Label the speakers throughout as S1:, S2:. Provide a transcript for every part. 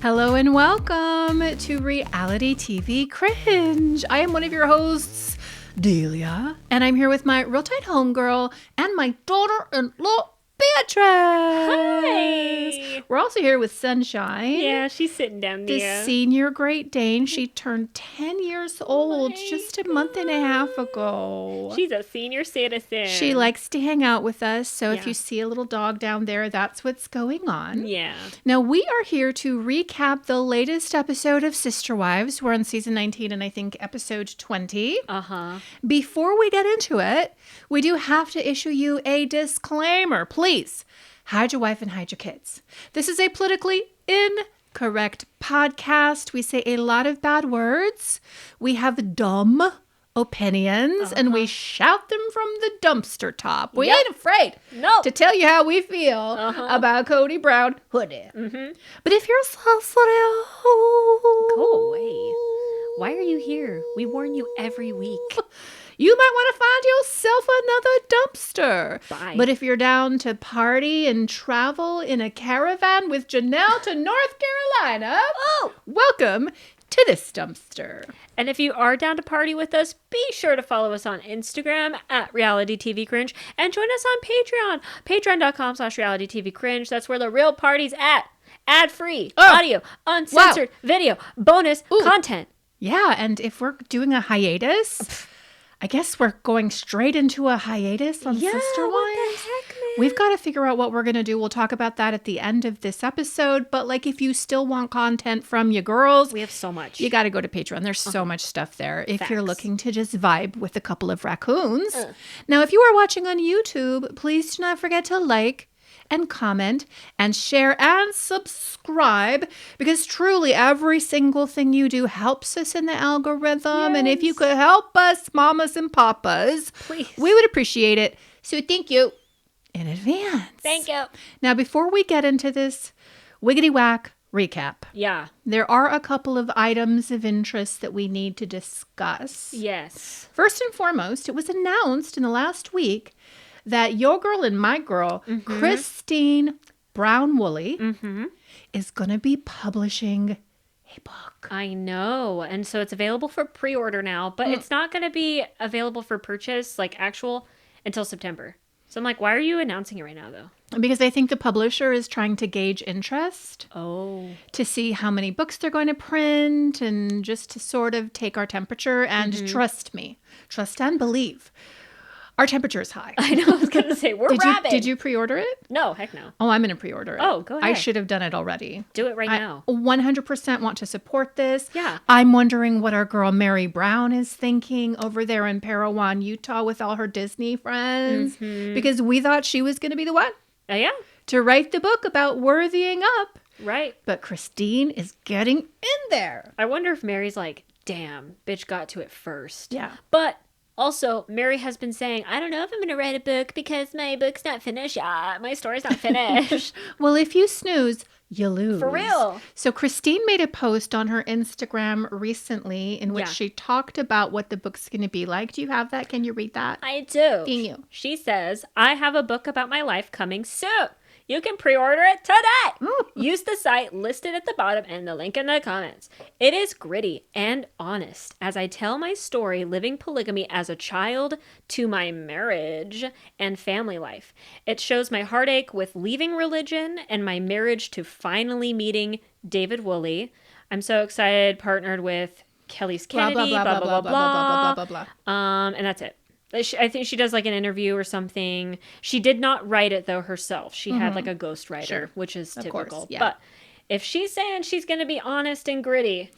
S1: Hello and welcome to Reality TV Cringe. I am one of your hosts, Delia, and I'm here with my real tight homegirl and my daughter-in-law, Beatrice.
S2: Hi.
S1: We're also here with Sunshine.
S2: Yeah, she's sitting down
S1: The
S2: there.
S1: senior Great Dane. She turned 10 years old just a month and a half ago.
S2: She's a senior citizen.
S1: She likes to hang out with us, so if
S2: Yeah.
S1: you see a little dog down there, that's what's going on.
S2: Yeah.
S1: Now, we are here to recap the latest episode of Sister Wives. We're on season 19 and I think episode 20.
S2: Uh-huh.
S1: Before we get into it, we do have to issue you a disclaimer. Please hide your wife and hide your kids. This is a politically incorrect podcast. We say a lot of bad words. We have dumb opinions and we shout them from the dumpster top. We ain't afraid to tell you how we feel about Cody Brown hoodie. But if you're sensitive,
S2: Go away. Why are you here? We warn you every week.
S1: you might want to find yourself another dumpster.
S2: Bye.
S1: But if you're down to party and travel in a caravan with Janelle to North Carolina, welcome to this dumpster.
S2: And if you are down to party with us, be sure to follow us on Instagram at Reality TV Cringe and join us on Patreon. Patreon.com/Reality TV Cringe. That's where the real party's at. Ad-free, audio, uncensored video, bonus content.
S1: Yeah, and if we're doing a hiatus, I guess we're going straight into a hiatus on Sister Wives.
S2: What the heck, man?
S1: We've got to figure out what we're going to do. We'll talk about that at the end of this episode. But like, if you still want content from your girls,
S2: We have so much.
S1: you got to go to Patreon. There's so much stuff there. If you're
S2: Facts.
S1: looking to just vibe with a couple of raccoons. Now, if you are watching on YouTube, please do not forget to like and comment and share and subscribe, because truly every single thing you do helps us in the algorithm. And if you could help us, mamas and papas,
S2: Please.
S1: we would appreciate it. So thank you in advance.
S2: Thank you.
S1: Now, before we get into this wiggity whack recap,
S2: Yeah.
S1: there are a couple of items of interest that we need to discuss.
S2: Yes.
S1: First and foremost, it was announced in the last week that your girl and my girl, Christine Brown Woolley, is going to be publishing a book.
S2: I know. And so it's available for pre-order now, but it's not going to be available for purchase, like actual, until September. So I'm like, why are you announcing it right now, though?
S1: Because I think the publisher is trying to gauge interest
S2: Oh.
S1: to see how many books they're going to print and just to sort of take our temperature. And trust me, trust and believe, our temperature is high.
S2: I know. I was going to say, we're rabid.
S1: Did you pre-order it?
S2: No, heck no.
S1: Oh, I'm going to pre-order it.
S2: Oh, go
S1: I
S2: ahead.
S1: should have done it already.
S2: Do it right now.
S1: 100% want to support this.
S2: Yeah.
S1: I'm wondering what our girl Mary Brown is thinking over there in Parowan, Utah with all her Disney friends. Because we thought she was going to be the one
S2: Oh, yeah.
S1: to write the book about worthying up.
S2: Right.
S1: But Christine is getting in there.
S2: I wonder if Mary's like, damn, bitch got to it first.
S1: Yeah.
S2: But also, Mary has been saying, I don't know if I'm going to write a book because my book's not finished yet. My story's not finished.
S1: Well, if you snooze, you lose.
S2: For real.
S1: So Christine made a post on her Instagram recently in which
S2: Yeah.
S1: she talked about what the book's going to be like. Do you have that? Can you read that?
S2: I do.
S1: Can you?
S2: She says, I have a book about my life coming soon. You can pre-order it today. Use the site listed at the bottom and the link in the comments. It is gritty and honest as I tell my story living polygamy as a child to my marriage and family life. It shows my heartache with leaving religion and my marriage to finally meeting David Woolley. I'm so excited, partnered with Kelly's Kennedy, blah, blah, blah, blah, blah, blah. And that's it. I think she does like an interview or something. She did not write it though herself. She had like a ghostwriter,
S1: Sure.
S2: which is
S1: Of
S2: typical.
S1: course, yeah.
S2: But if she's saying she's going to be honest and gritty,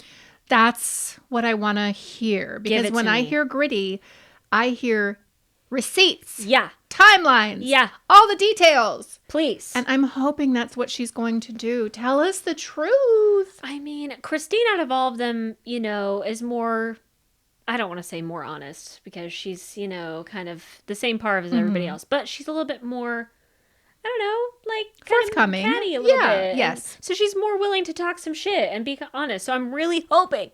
S1: That's what I want to hear. Because
S2: it
S1: when
S2: to
S1: I
S2: me.
S1: hear gritty, I hear receipts,
S2: yeah,
S1: timelines,
S2: Yeah.
S1: all the details.
S2: please.
S1: And I'm hoping that's what she's going to do. Tell us the truth.
S2: I mean, Christine out of all of them, is more, I don't want to say more honest because she's, kind of the same par as everybody else, but she's a little bit more, I don't know, like
S1: forthcoming.
S2: catty a little bit. And
S1: Yes.
S2: so she's more willing to talk some shit and be honest. So I'm really hoping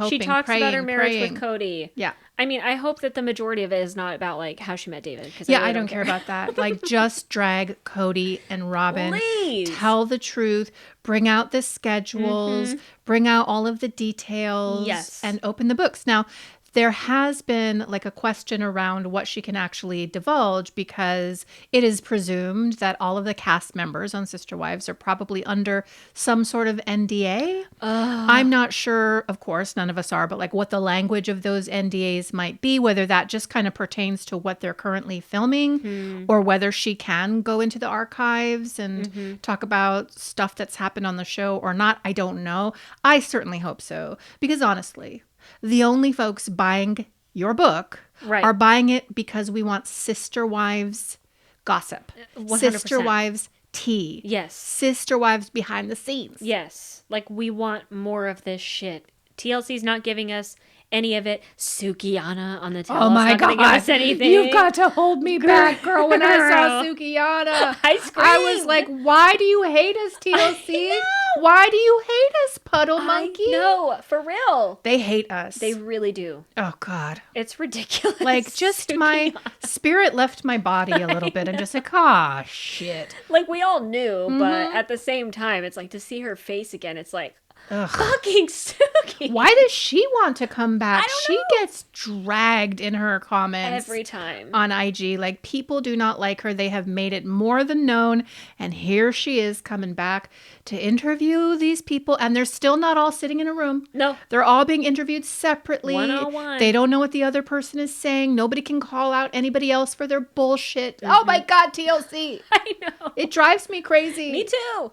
S2: she talks
S1: praying,
S2: about her marriage
S1: praying.
S2: with Cody.
S1: Yeah.
S2: I mean, I hope that the majority of it is not about like how she met David.
S1: Yeah, I don't care about that. Like, just drag Cody and Robin.
S2: Please.
S1: Tell the truth. Bring out the schedules. Bring out all of the details.
S2: Yes.
S1: And open the books. Now, there has been like a question around what she can actually divulge, because it is presumed that all of the cast members on Sister Wives are probably under some sort of NDA. I'm not sure, of course, none of us are, but like what the language of those NDAs might be, whether that just kind of pertains to what they're currently filming or whether she can go into the archives and talk about stuff that's happened on the show or not. I don't know. I certainly hope so, because honestly, the only folks buying your book are buying it because we want Sister Wives gossip.
S2: 100%.
S1: Sister Wives tea.
S2: Yes.
S1: Sister Wives behind the scenes.
S2: Yes. Like, we want more of this shit. TLC's not giving us any of it. Sukiyana on the tail.
S1: Oh my God.
S2: Give us anything.
S1: You've got to hold me back, girl. When I saw Sukiyana,
S2: I screamed.
S1: I was like, why do you hate us, TLC? Why do you hate us, Puddle Monkey?
S2: No, for real.
S1: They hate us.
S2: They really do.
S1: Oh, God.
S2: It's ridiculous.
S1: Like, just my spirit left my body a little bit and just like, ah, shit.
S2: Like, we all knew, but at the same time, it's like to see her face again, it's like,
S1: Ugh.
S2: fucking Suki.
S1: Why does she want to come back?
S2: I don't
S1: She
S2: know.
S1: gets dragged in her comments
S2: Every time.
S1: on IG. Like, people do not like her. They have made it more than known. And here she is coming back to interview these people. And they're still not all sitting in a room.
S2: No.
S1: They're all being interviewed separately.
S2: 101.
S1: They don't know what the other person is saying. Nobody can call out anybody else for their bullshit. Oh my God, TLC.
S2: I know.
S1: It drives me crazy.
S2: Me too.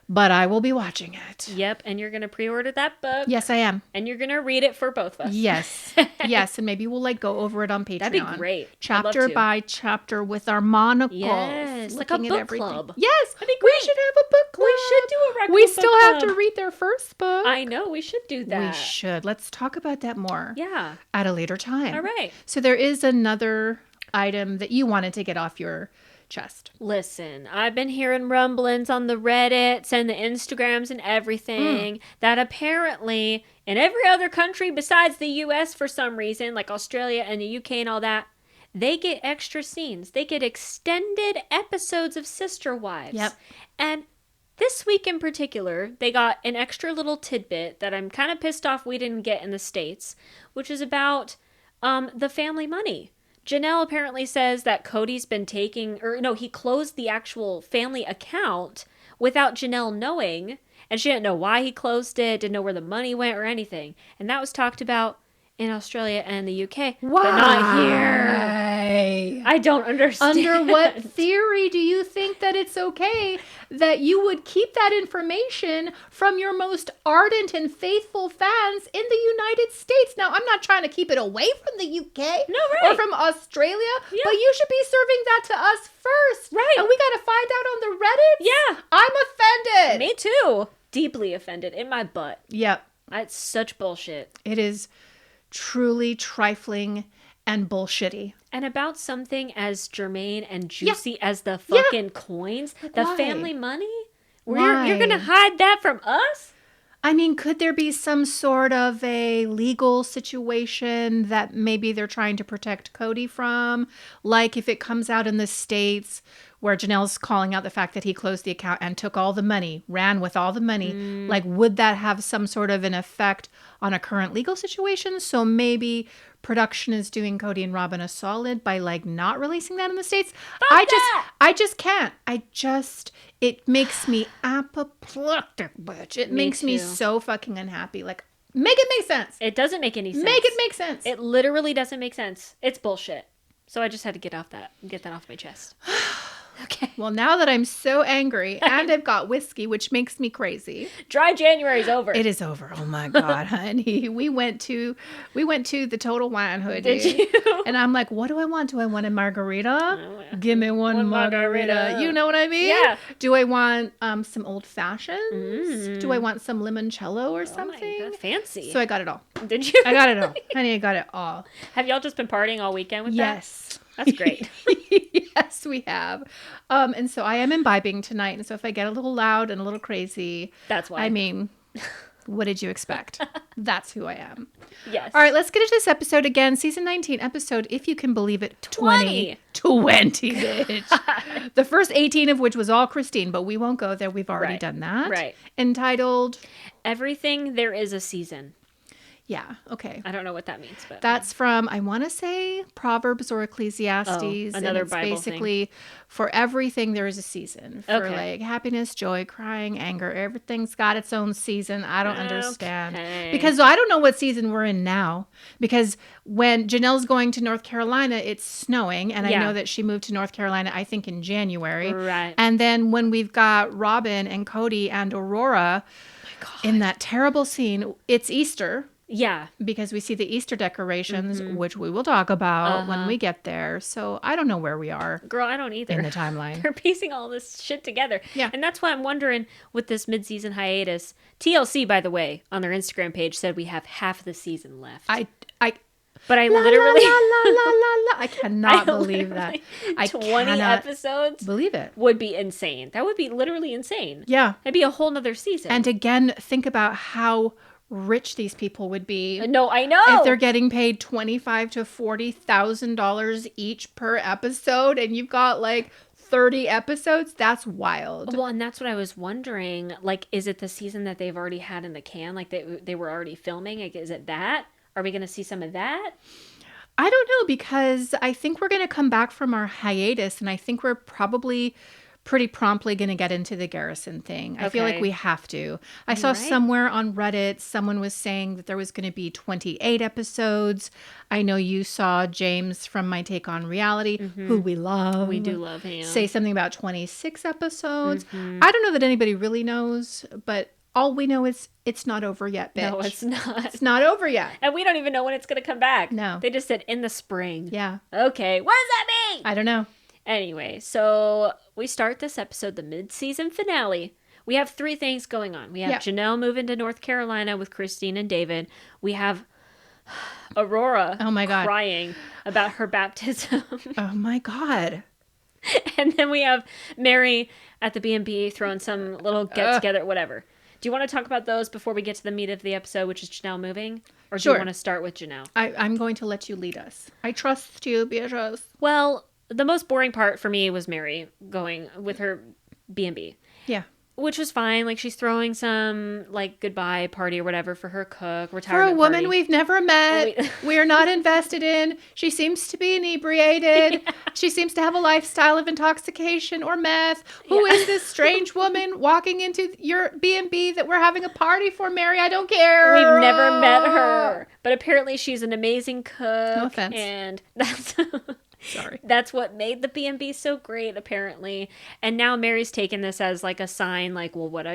S1: But I will be watching it.
S2: Yep, and you're going to pre-order that book.
S1: Yes, I am.
S2: And you're going to read it for both of us.
S1: Yes. Yes. And maybe we'll like go over it on Patreon.
S2: That'd be great.
S1: Chapter by chapter with our monocles.
S2: Yes, like a
S1: looking at
S2: book
S1: everything.
S2: club.
S1: Yes.
S2: That'd be
S1: We
S2: great.
S1: should have a book club.
S2: We should do a regular
S1: We
S2: book
S1: still have
S2: club.
S1: to read their first book.
S2: I know, we should do that.
S1: We should. Let's talk about that more.
S2: Yeah.
S1: At a later time.
S2: All right.
S1: So there is another item that you wanted to get off your chest.
S2: Listen, I've been hearing rumblings on the Reddits and the Instagrams and everything that apparently in every other country besides the US for some reason, like Australia and the UK and all that, they get extra scenes. They get extended episodes of Sister Wives.
S1: Yep.
S2: And this week in particular, they got an extra little tidbit that I'm kind of pissed off we didn't get in the States, which is about the family money. Janelle apparently says that Cody's been he closed the actual family account without Janelle knowing, and she didn't know why he closed it, didn't know where the money went or anything. And that was talked about in Australia and the UK, but not here. I don't understand.
S1: Under what theory do you think that it's okay that you would keep that information from your most ardent and faithful fans in the United States? Now, I'm not trying to keep it away from the UK or from Australia, but you should be serving that to us first.
S2: Right.
S1: And we got to find out on the Reddit.
S2: Yeah.
S1: I'm offended.
S2: Me too. Deeply offended in my butt.
S1: Yep.
S2: That's such bullshit.
S1: It is truly trifling and bullshitty.
S2: And about something as germane and juicy as the fucking coins, the
S1: Why?
S2: family money?
S1: Why?
S2: You're going to hide that from us?
S1: I mean, could there be some sort of a legal situation that maybe they're trying to protect Cody from? Like if it comes out in the States where Janelle's calling out the fact that he closed the account and took all the money, ran with all the money, like would that have some sort of an effect on a current legal situation? So maybe production is doing Cody and Robin a solid by like not releasing that in the States. I just can't. It makes me apoplectic, bitch. It makes me
S2: too.
S1: so fucking unhappy. Like, make it make sense.
S2: It doesn't make any sense.
S1: Make it make sense.
S2: It literally doesn't make sense. It's bullshit. So I just had to get that off my chest. Okay.
S1: Well, now that I'm so angry and I've got whiskey, which makes me crazy.
S2: Dry January's over.
S1: It is over. Oh my God, honey. We went to the Total Wine Hoodie.
S2: Did you?
S1: And I'm like, what do I want? Do I want a margarita? Give me one margarita. You know what I mean?
S2: Yeah.
S1: Do I want some old fashions? Do I want some limoncello or something?
S2: Oh my God, fancy.
S1: So I got it all.
S2: Did you?
S1: I got it all. Honey, I got it all.
S2: Have y'all just been partying all weekend with that?
S1: Yes.
S2: That's great.
S1: Yes, we have. And so I am imbibing tonight. And so if I get a little loud and a little crazy,
S2: That's why.
S1: I mean, what did you expect? That's who I am.
S2: Yes.
S1: All right, let's get into this episode again. Season 19 episode, if you can believe it,
S2: 20.
S1: 20, bitch. The first 18 of which was all Christine, but we won't go there. We've already done that.
S2: Right.
S1: Entitled...
S2: Everything There Is a Season.
S1: Yeah, okay.
S2: I don't know what that means, but
S1: that's from, I want to say, Proverbs or Ecclesiastes.
S2: Another
S1: and it's
S2: Bible
S1: basically
S2: thing.
S1: For everything there is a season. For
S2: Okay.
S1: like happiness, joy, crying, anger. Everything's got its own season. I don't understand.
S2: Okay.
S1: Because I don't know what season we're in now. Because when Janelle's going to North Carolina, it's snowing. And I know that she moved to North Carolina, I think, in January.
S2: Right.
S1: And then when we've got Robin and Cody and Aurora in that terrible scene, it's Easter.
S2: Yeah.
S1: Because we see the Easter decorations, which we will talk about when
S2: Uh-huh.
S1: we get there. So I don't know where we are
S2: Girl, I don't either.
S1: in the timeline.
S2: They're piecing all this shit together.
S1: Yeah.
S2: And that's why I'm wondering with this mid-season hiatus. TLC, by the way, on their Instagram page said we have half the season left. But I
S1: la,
S2: literally...
S1: La, la, la, la, la. I cannot believe that.
S2: literally-
S1: I
S2: 20
S1: cannot
S2: episodes
S1: believe it.
S2: would be insane. That would be literally insane.
S1: Yeah.
S2: That'd be a whole nother season.
S1: And again, think about how rich these people would be.
S2: No, I know.
S1: If they're getting paid $25,000 to $40,000 each per episode, and you've got like 30 episodes, that's wild.
S2: Well, and that's what I was wondering. Like, is it the season that they've already had in the can? Like, they were already filming? Like, is it that? Are we going to see some of that?
S1: I don't know, because I think we're going to come back from our hiatus, and I think we're probably pretty promptly going to get into the Garrison thing. I feel like
S2: Okay.
S1: we have to. I saw
S2: Right.
S1: somewhere on Reddit, someone was saying that there was going to be 28 episodes. I know you saw James from My Take on Reality, who we love.
S2: We do love him.
S1: Say something about 26 episodes. I don't know that anybody really knows, but all we know is it's not over yet, bitch.
S2: No, it's not.
S1: It's not over yet.
S2: And we don't even know when it's going to come back.
S1: No.
S2: They just said in the spring.
S1: Yeah.
S2: Okay. What does that mean?
S1: I don't know.
S2: Anyway, so we start this episode, the mid-season finale. We have three things going on. We have Janelle moving to North Carolina with Christine and David. We have Aurora
S1: Oh my God.
S2: crying about her baptism.
S1: Oh my God.
S2: And then we have Mary at the B&B throwing some little get-together, whatever. Do you want to talk about those before we get to the meat of the episode, which is Janelle moving? Or do
S1: Sure.
S2: you want to start with Janelle?
S1: I'm going to let you lead us. I trust you, Beatrice.
S2: Well, the most boring part for me was Mary going with her B&B.
S1: Yeah.
S2: Which was fine. Like, she's throwing some, like, goodbye party or whatever for her cook.
S1: For a
S2: Retirement
S1: woman
S2: party.
S1: we've never met, we are not invested in. She seems to be inebriated. Yeah. She seems to have a lifestyle of intoxication or meth. Who is this strange woman walking into your B&B that we're having a party for, Mary? I don't care.
S2: We've never met her. But apparently she's an amazing cook.
S1: No offense.
S2: And that's...
S1: Sorry.
S2: That's what made the B&B so great, apparently. And now Mary's taken this as like a sign, like, well, what do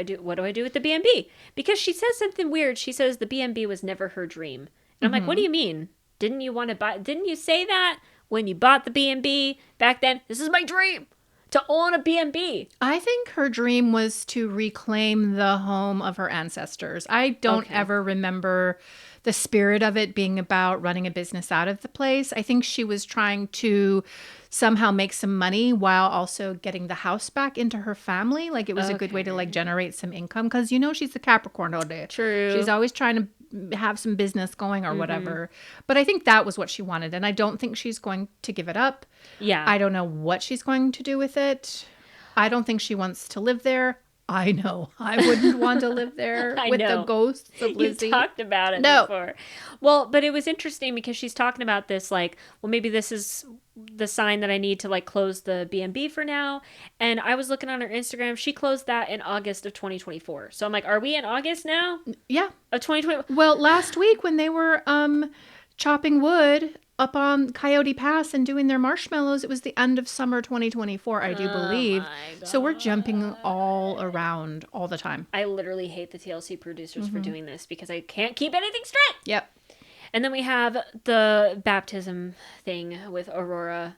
S2: I do with the B&B? Because she says something weird. She says the B&B was never her dream. And I'm like, what do you mean? Didn't you say that when you bought the B&B back then? This is my dream, to own a B&B.
S1: I think her dream was to reclaim the home of her ancestors. I don't ever remember the spirit of it being about running a business out of the place. I think she was trying to somehow make some money while also getting the house back into her family. Like, it was a good way to like generate some income, because she's a Capricorn all day.
S2: True.
S1: She's always trying to have some business going or whatever. But I think that was what she wanted, and I don't think she's going to give it up.
S2: Yeah.
S1: I don't know what she's going to do with it. I don't think she wants to live there. I know. I wouldn't want to live there with the ghosts of Lizzie.
S2: You talked about it before. Well, but it was interesting because she's talking about this like, well, maybe this is the sign that I need to like close the B&B for now. And I was looking on her Instagram. She closed that in August of 2024. So I'm like, are we in August now?
S1: Yeah.
S2: Of 2020?
S1: Well, last week when they were chopping wood up on Coyote Pass and doing their marshmallows, it was the end of summer 2024, I do believe. So we're jumping all around all the time.
S2: I literally hate the TLC producers for doing this because I can't keep anything straight.
S1: Yep.
S2: And then we have the baptism thing with Aurora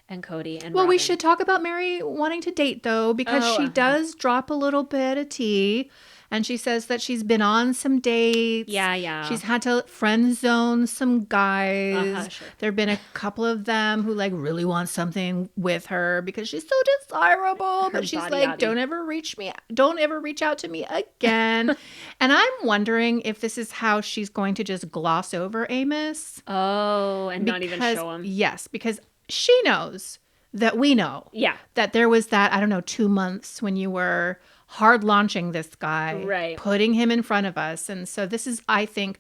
S2: and Cody and
S1: Well, we
S2: Robin.
S1: should talk about Mary wanting to date, though, because she does drop a little bit of tea And she says that she's been on some dates.
S2: Yeah.
S1: She's had to friend zone some guys.
S2: Sure.
S1: There have been a couple of them who like really want something with her because she's so desirable. But she's
S2: body
S1: like,
S2: yaddy.
S1: don't ever reach out to me again. And I'm wondering if this is how she's going to just gloss over Amos.
S2: Oh, and not even show him.
S1: Yes, because she knows that we know.
S2: Yeah.
S1: That there was that, I don't know, 2 months when you were hard launching this guy.
S2: Right.
S1: Putting him in front of us. And so this is, I think,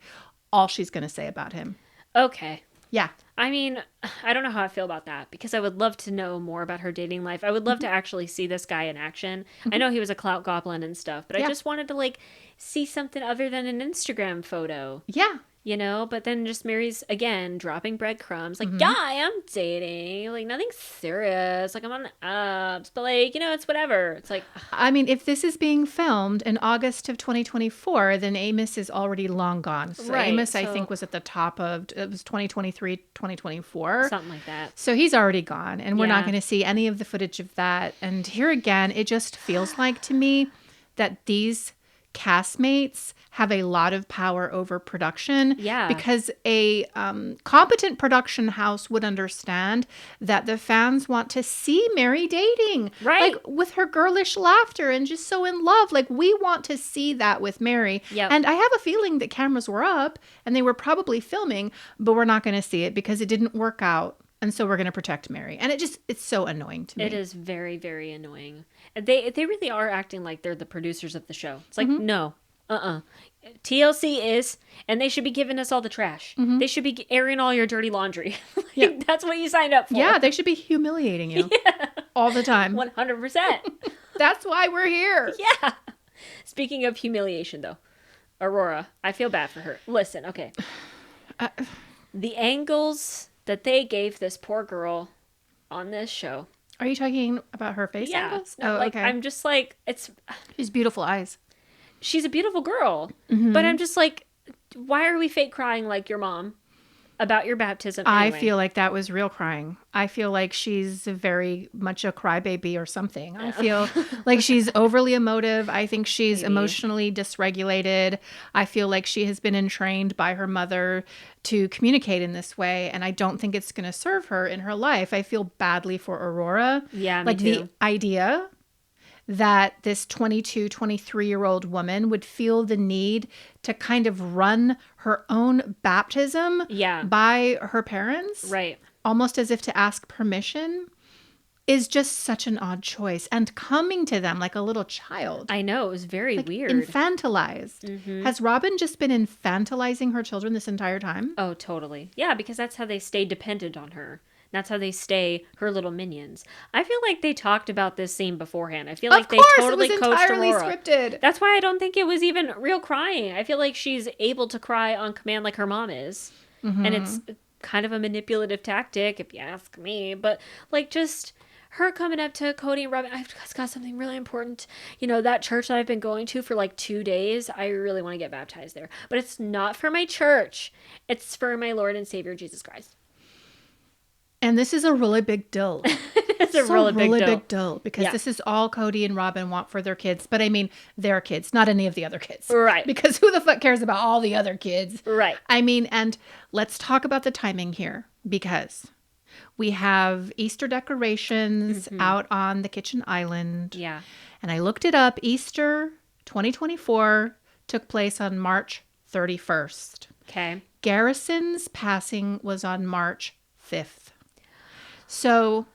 S1: all she's going to say about him.
S2: Okay.
S1: Yeah.
S2: I mean, I don't know how I feel about that because I would love to know more about her dating life. I would love to actually see this guy in action. I know he was a clout goblin and stuff, but I just wanted to like see something other than an Instagram photo.
S1: Yeah.
S2: You know, but then just Mary's, again, dropping breadcrumbs. Like, yeah, I am dating. Like, nothing serious. Like, I'm on the apps. But, like, you know, it's whatever. It's like...
S1: I mean, if this is being filmed in August of 2024, then Amos is already long gone. So
S2: Right,
S1: Amos, I think, was at the top of... It was 2023, 2024.
S2: Something like that.
S1: So he's already gone. And we're not
S2: Yeah.
S1: going to see any of the footage of that. And here again, it just feels like to me that these castmates have a lot of power over production.
S2: Yeah.
S1: Because a competent production house would understand that the fans want to see Mary dating.
S2: Right.
S1: Like with her girlish laughter and just so in love. Like we want to see that with Mary.
S2: Yep.
S1: And I have a feeling that cameras were up and they were probably filming, but we're not going to see it because it didn't work out. And so we're going to protect Mary. And it's so annoying to me.
S2: It is very, very annoying. They really are acting like they're the producers of the show. It's like, no. TLC is, and they should be giving us all the trash. They should be airing all your dirty laundry. Like, that's what you signed up for.
S1: Yeah, they should be humiliating you all the time.
S2: 100%.
S1: That's why we're here.
S2: Yeah. Speaking of humiliation, though, Aurora, I feel bad for her. Listen, okay. The angles that they gave this poor girl on this show.
S1: Are you talking about her face angles?
S2: No, like, I'm just like,
S1: She's beautiful eyes.
S2: She's a beautiful girl, but I'm just like, why are we fake crying like your mom about your baptism anyway?
S1: I feel like that was real crying. I feel like she's very much a crybaby or something. I feel like she's overly emotive. I think she's emotionally dysregulated. I feel like she has been entrained by her mother to communicate in this way, and I don't think it's going to serve her in her life. I feel badly for Aurora.
S2: Yeah, me
S1: like
S2: too.
S1: the idea that this 22, 23-year-old woman would feel the need to kind of run her own baptism by her parents.
S2: Right.
S1: Almost as if to ask permission is just such an odd choice. And coming to them like a little child.
S2: I know. It was very weird.
S1: Infantilized. Has Robin just been infantilizing her children this entire time?
S2: Oh, totally. Yeah, because that's how they stay dependent on her. That's how they stay her little minions. I feel like they talked about this scene beforehand. I feel like they totally coached
S1: entirely
S2: Aurora.
S1: Scripted.
S2: That's why I don't think it was even real crying. I feel like she's able to cry on command like her mom is. And it's kind of a manipulative tactic, if you ask me. But, like, just her coming up to Cody and Robin, I've got something really important. You know, that church that I've been going to for, like, 2 days, I really want to get baptized there. But it's not for my church. It's for my Lord and Savior, Jesus Christ.
S1: And this is a really big deal.
S2: It's a really big
S1: deal because this is all Cody and Robin want for their kids. But I mean, their kids, not any of the other kids.
S2: Right.
S1: Because who the fuck cares about all the other kids?
S2: Right.
S1: I mean, and let's talk about the timing here because we have Easter decorations out on the kitchen island.
S2: Yeah.
S1: And I looked it up. Easter 2024 took place on March 31st.
S2: Okay.
S1: Garrison's passing was on March 5th. So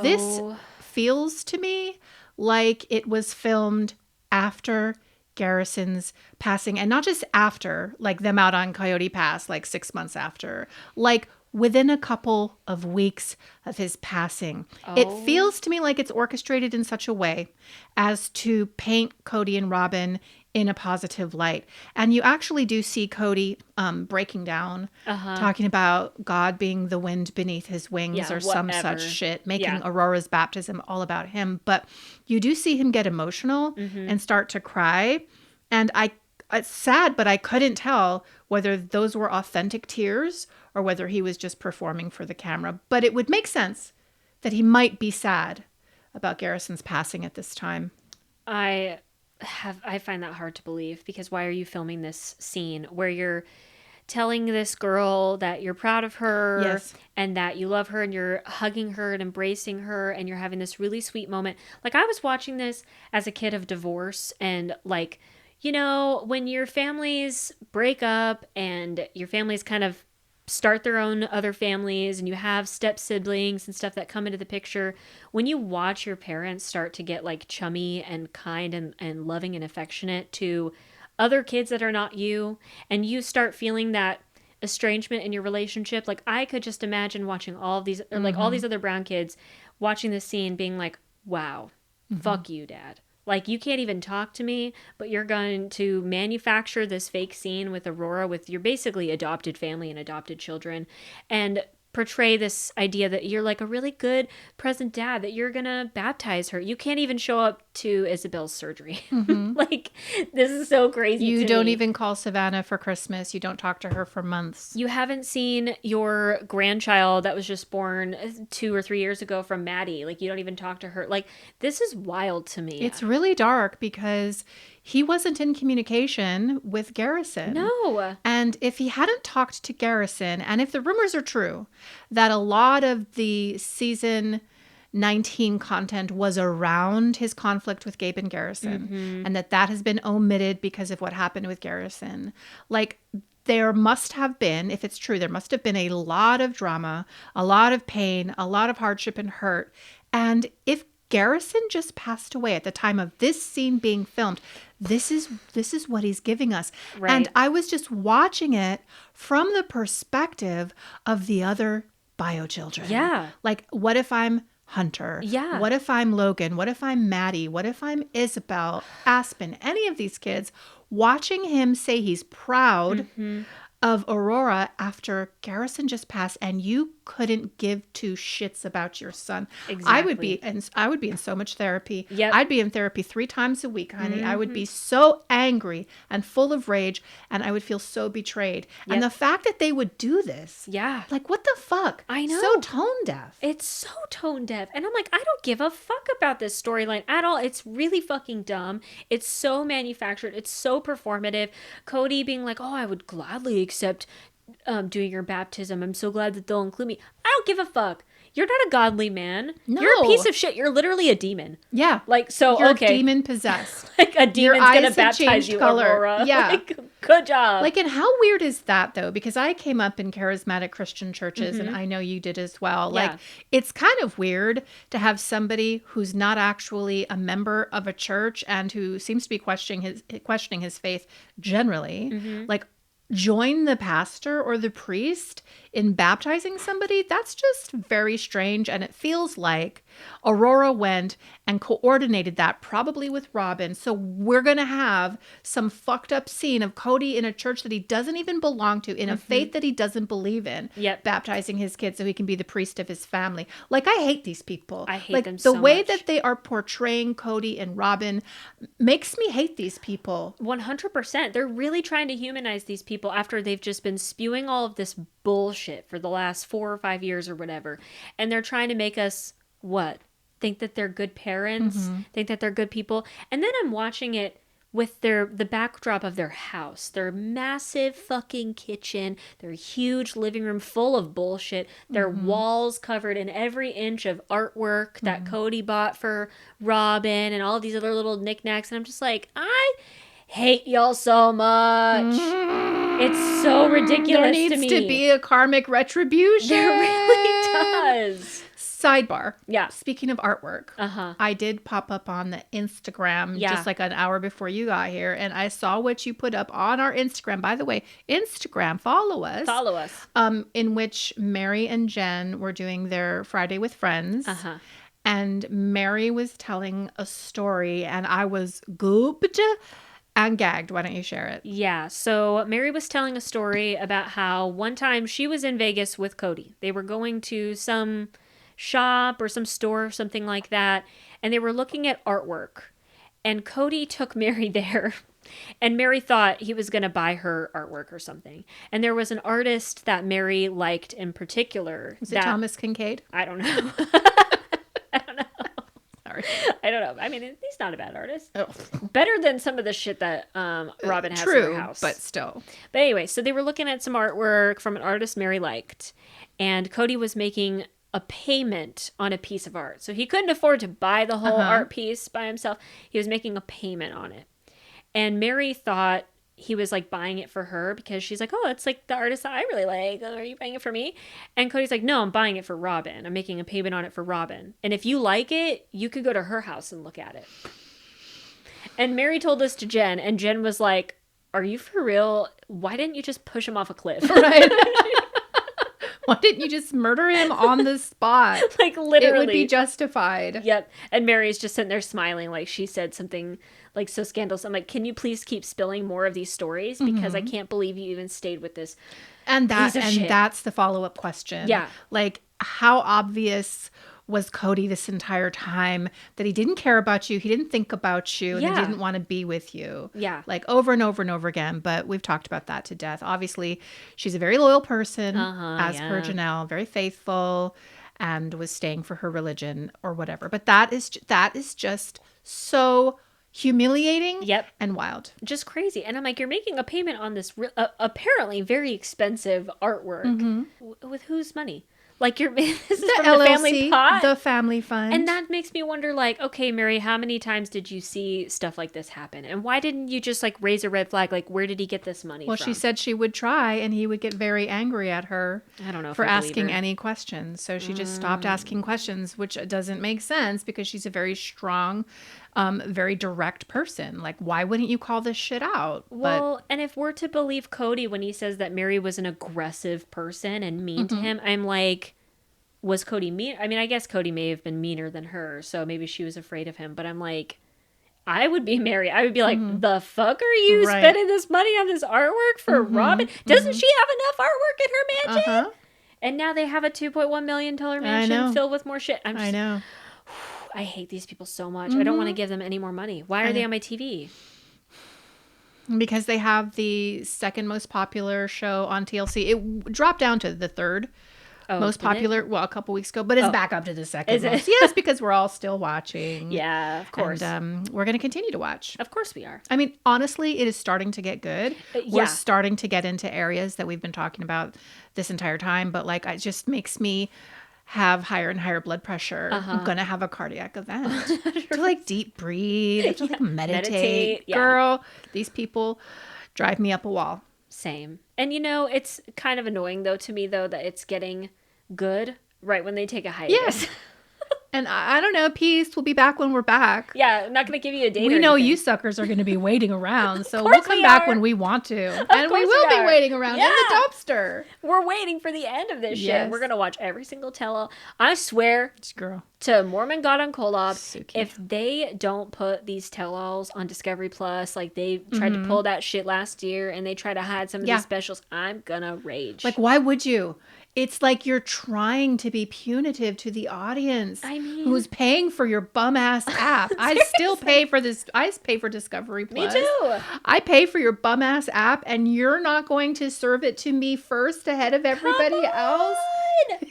S1: this feels to me like it was filmed after Garrison's passing, and not just after, like them out on Coyote Pass, like 6 months after, like within a couple of weeks of his passing. It feels to me like it's orchestrated in such a way as to paint Cody and Robin in a positive light. And you actually do see Cody breaking down, talking about God being the wind beneath his wings or some such shit, making Aurora's baptism all about him. But you do see him get emotional and start to cry. And it's sad, but I couldn't tell whether those were authentic tears or whether he was just performing for the camera. But it would make sense that he might be sad about Garrison's passing at this time.
S2: I find that hard to believe, because why are you filming this scene where you're telling this girl that you're proud of her
S1: Yes.
S2: and that you love her, and you're hugging her and embracing her, and you're having this really sweet moment. Like, I was watching this as a kid of divorce, and like, you know, when your families break up and your families kind of start their own other families, and you have step siblings and stuff that come into the picture, when you watch your parents start to get like chummy and kind and loving and affectionate to other kids that are not you, and you start feeling that estrangement in your relationship. Like, I could just imagine watching all of these, or like all these other brown kids watching this scene being like, wow, fuck you, dad. Like, you can't even talk to me, but you're going to manufacture this fake scene with Aurora, with your basically adopted family and adopted children, and portray this idea that you're like a really good present dad, that you're gonna baptize her. You can't even show up to Isabel's surgery. Like, this is so crazy.
S1: You
S2: to
S1: don't
S2: me.
S1: even call Savannah for Christmas. You don't talk to her for months.
S2: You haven't seen your grandchild that was just born 2 or 3 years ago from Maddie. Like, you don't even talk to her. Like, this is wild to me.
S1: It's really dark because he wasn't in communication with Garrison.
S2: No.
S1: And if he hadn't talked to Garrison, and if the rumors are true that a lot of the season 19 content was around his conflict with Gabe and Garrison, and that has been omitted because of what happened with Garrison, like, there must have been, if it's true, there must have been a lot of drama, a lot of pain, a lot of hardship and hurt. And if Garrison just passed away at the time of this scene being filmed, this is what he's giving us.
S2: Right.
S1: And I was just watching it from the perspective of the other bio children.
S2: Yeah.
S1: Like, what if I'm Hunter?
S2: Yeah.
S1: What if I'm Logan? What if I'm Maddie? What if I'm Isabel, Aspen, any of these kids? Watching him say he's proud of Aurora after Garrison just passed, and you couldn't give two shits about your son. I would be in so much therapy.
S2: Yep.
S1: I'd be in therapy 3 times a week, honey. I would be so angry and full of rage, and I would feel so betrayed.
S2: Yep.
S1: And the fact that they would do this,
S2: Yeah.
S1: like, what the fuck?
S2: I know.
S1: So tone deaf.
S2: It's so tone deaf. And I'm like, I don't give a fuck about this storyline at all. It's really fucking dumb. It's so manufactured. It's so performative. Cody being like, oh, I would gladly accept doing your baptism. I'm so glad that they'll include me. I don't give a fuck. You're not a godly man.
S1: No.
S2: You're a piece of shit. You're literally a demon.
S1: Yeah.
S2: Like, so,
S1: You're
S2: okay.
S1: demon possessed.
S2: Like, a demon's
S1: eyes
S2: gonna
S1: have
S2: baptize
S1: changed
S2: you,
S1: color.
S2: Aurora.
S1: Yeah.
S2: Like, good job.
S1: Like, and how weird is that, though? Because I came up in charismatic Christian churches, and I know you did as well.
S2: Yeah.
S1: Like, it's kind of weird to have somebody who's not actually a member of a church and who seems to be questioning his faith generally, like, join the pastor or the priest in baptizing somebody. That's just very strange. And it feels like Aurora went and coordinated that, probably with Robin. So we're going to have some fucked up scene of Cody in a church that he doesn't even belong to, in a faith that he doesn't believe in,
S2: Yep.
S1: baptizing his kid so he can be the priest of his family. Like, I hate these people.
S2: I hate
S1: like,
S2: them
S1: the
S2: so
S1: way
S2: much.
S1: that they are portraying Cody and Robin makes me hate these people.
S2: 100%. They're really trying to humanize these people after they've just been spewing all of this bullshit for the last 4 or 5 years or whatever. And they're trying to make us, what? Think that they're good parents, think that they're good people. And then I'm watching it with the backdrop of their house, their massive fucking kitchen, their huge living room full of bullshit, their walls covered in every inch of artwork that Cody bought for Robin, and all these other little knickknacks. And I'm just like, I hate y'all so much. It's so ridiculous
S1: There needs
S2: to me.
S1: to be a karmic retribution.
S2: There really does.
S1: Sidebar.
S2: Yeah.
S1: Speaking of artwork, I did pop up on the Instagram just like an hour before you got here, and I saw what you put up on our Instagram. By the way, Instagram, follow us.
S2: Follow us.
S1: In which Mary and Jen were doing their Friday with Friends. And Mary was telling a story, and I was gooped and gagged. Why don't you share it?
S2: Yeah, so Mary was telling a story about how one time she was in Vegas with Cody. They were going to some shop or some store or something like that, and they were looking at artwork. And Cody took Mary there, and Mary thought he was going to buy her artwork or something. And there was an artist that Mary liked in particular.
S1: Was it Thomas Kincaid?
S2: I don't know.
S1: Sorry.
S2: I don't know. I mean, he's not a bad artist.
S1: Oh.
S2: Better than some of the shit that Robin has in
S1: True,
S2: her house.
S1: but still.
S2: But anyway, so they were looking at some artwork from an artist Mary liked, and Cody was making a payment on a piece of art. So he couldn't afford to buy the whole art piece by himself. He was making a payment on it. And Mary thought he was like buying it for her because she's like, oh, it's like the artist that I really like. Are you buying it for me? And Cody's like, no, I'm buying it for Robin. I'm making a payment on it for Robin. And if you like it, you could go to her house and look at it. And Mary told this to Jen, and Jen was like, are you for real? Why didn't you just push him off a cliff?
S1: Right. Why didn't you just murder him on the spot?
S2: Like, literally.
S1: It would be justified.
S2: Yep. And Mary's just sitting there smiling like she said something like so scandalous. I'm like, can you please keep spilling more of these stories? Because I can't believe you even stayed with this.
S1: And
S2: shit.
S1: that's the follow-up question.
S2: Yeah.
S1: Like, how obvious was Cody this entire time that he didn't care about you, he didn't think about you, and he didn't want to be with you?
S2: Yeah.
S1: Like, over and over and over again. But we've talked about that to death. Obviously, she's a very loyal person, as per Janelle, very faithful, and was staying for her religion or whatever. But that is just so humiliating and wild.
S2: Just crazy. And I'm like, you're making a payment on this apparently very expensive artwork. With whose money? Like, this is from
S1: LLC,
S2: the family pot?
S1: The family fund.
S2: And that makes me wonder, like, okay, Mary, how many times did you see stuff like this happen? And why didn't you just, like, raise a red flag? Like, where did he get this money from?
S1: Well, she said she would try, and he would get very angry at her
S2: I don't know
S1: for asking any questions. So she just stopped asking questions, which doesn't make sense because she's a very strong, very direct person. Like, why wouldn't you call this shit out?
S2: Well, and if we're to believe Cody when he says that Mary was an aggressive person and mean to him, I'm like, was Cody mean? I mean, I guess Cody may have been meaner than her, so maybe she was afraid of him. But I'm like, I would be Mary. I would be like, the fuck are you spending this money on this artwork for Robin? Doesn't she have enough artwork in her mansion? And now they have a $2.1 million mansion filled with more shit.
S1: I know.
S2: I hate these people so much. I don't want to give them any more money. Why are they on my TV?
S1: Because they have the second most popular show on TLC. It dropped down to the third most popular, a couple weeks ago, but it's back up to the second most. Yes, because we're all still watching.
S2: Yeah, of course.
S1: And we're going to continue to watch.
S2: Of course we are.
S1: I mean, honestly, it is starting to get good. We're starting to get into areas that we've been talking about this entire time, but like, it just makes me have higher and higher blood pressure. I'm going to have a cardiac event. To like deep breathe, to like meditate. Girl, these people drive me up a wall.
S2: Same. And you know, it's kind of annoying though to me though that it's getting good right when they take a hiatus.
S1: Yes. And I don't know, peace. We'll be back when we're back.
S2: Yeah, I'm not going to give you a date.
S1: We know you suckers are going to be waiting around, so we'll come back when we want to. And we will be waiting around in the dumpster.
S2: We're waiting for the end of this shit. We're going to watch every single tell-all. I swear to Mormon God on Kolob, if they don't put these tell-alls on Discovery Plus, like they tried to pull that shit last year and they try to hide some of these specials, I'm going to rage.
S1: Like, why would you? It's like you're trying to be punitive to the audience who's paying for your bum ass app. I still pay for this. I pay for Discovery Plus.
S2: Me too.
S1: I pay for your bum ass app, and you're not going to serve it to me first ahead of everybody else.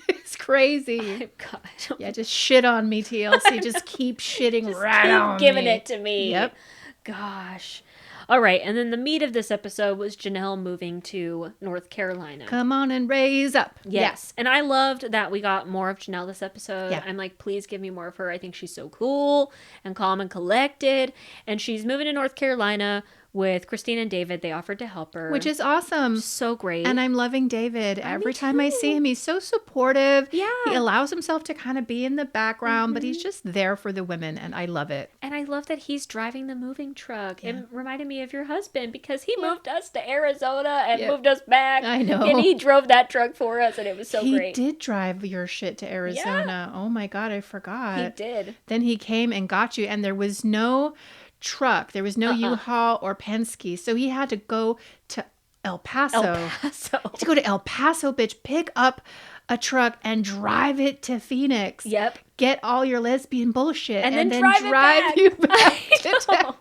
S1: It's crazy.
S2: God.
S1: Yeah, just shit on me, TLC. Just keep shitting
S2: just
S1: right on
S2: keep giving
S1: me.
S2: it to me.
S1: Yep.
S2: Gosh. All right, and then the meat of this episode was Janelle moving to North Carolina.
S1: Come on and raise up.
S2: Yes, and I loved that we got more of Janelle this episode. I'm like, please give me more of her. I think she's so cool and calm and collected. And she's moving to North Carolina with Christine and David. They offered to help her.
S1: Which is awesome.
S2: So great.
S1: And I'm loving David. Every time I see him, he's so supportive.
S2: Yeah.
S1: He allows himself to kind of be in the background, but he's just there for the women, and I love it.
S2: And I love that he's driving the moving truck. It reminded me of your husband because he moved us to Arizona and moved us back.
S1: I know.
S2: And he drove that truck for us, and it was so great.
S1: He did drive your shit to Arizona. Oh my God, I forgot.
S2: He did.
S1: Then he came and got you, and there was no truck. There was no U-Haul or Penske. So he had to go to El Paso. To go to El Paso, bitch. Pick up a truck and drive it to Phoenix.
S2: Yep.
S1: Get all your lesbian bullshit.
S2: And then
S1: drive
S2: it back.
S1: you back to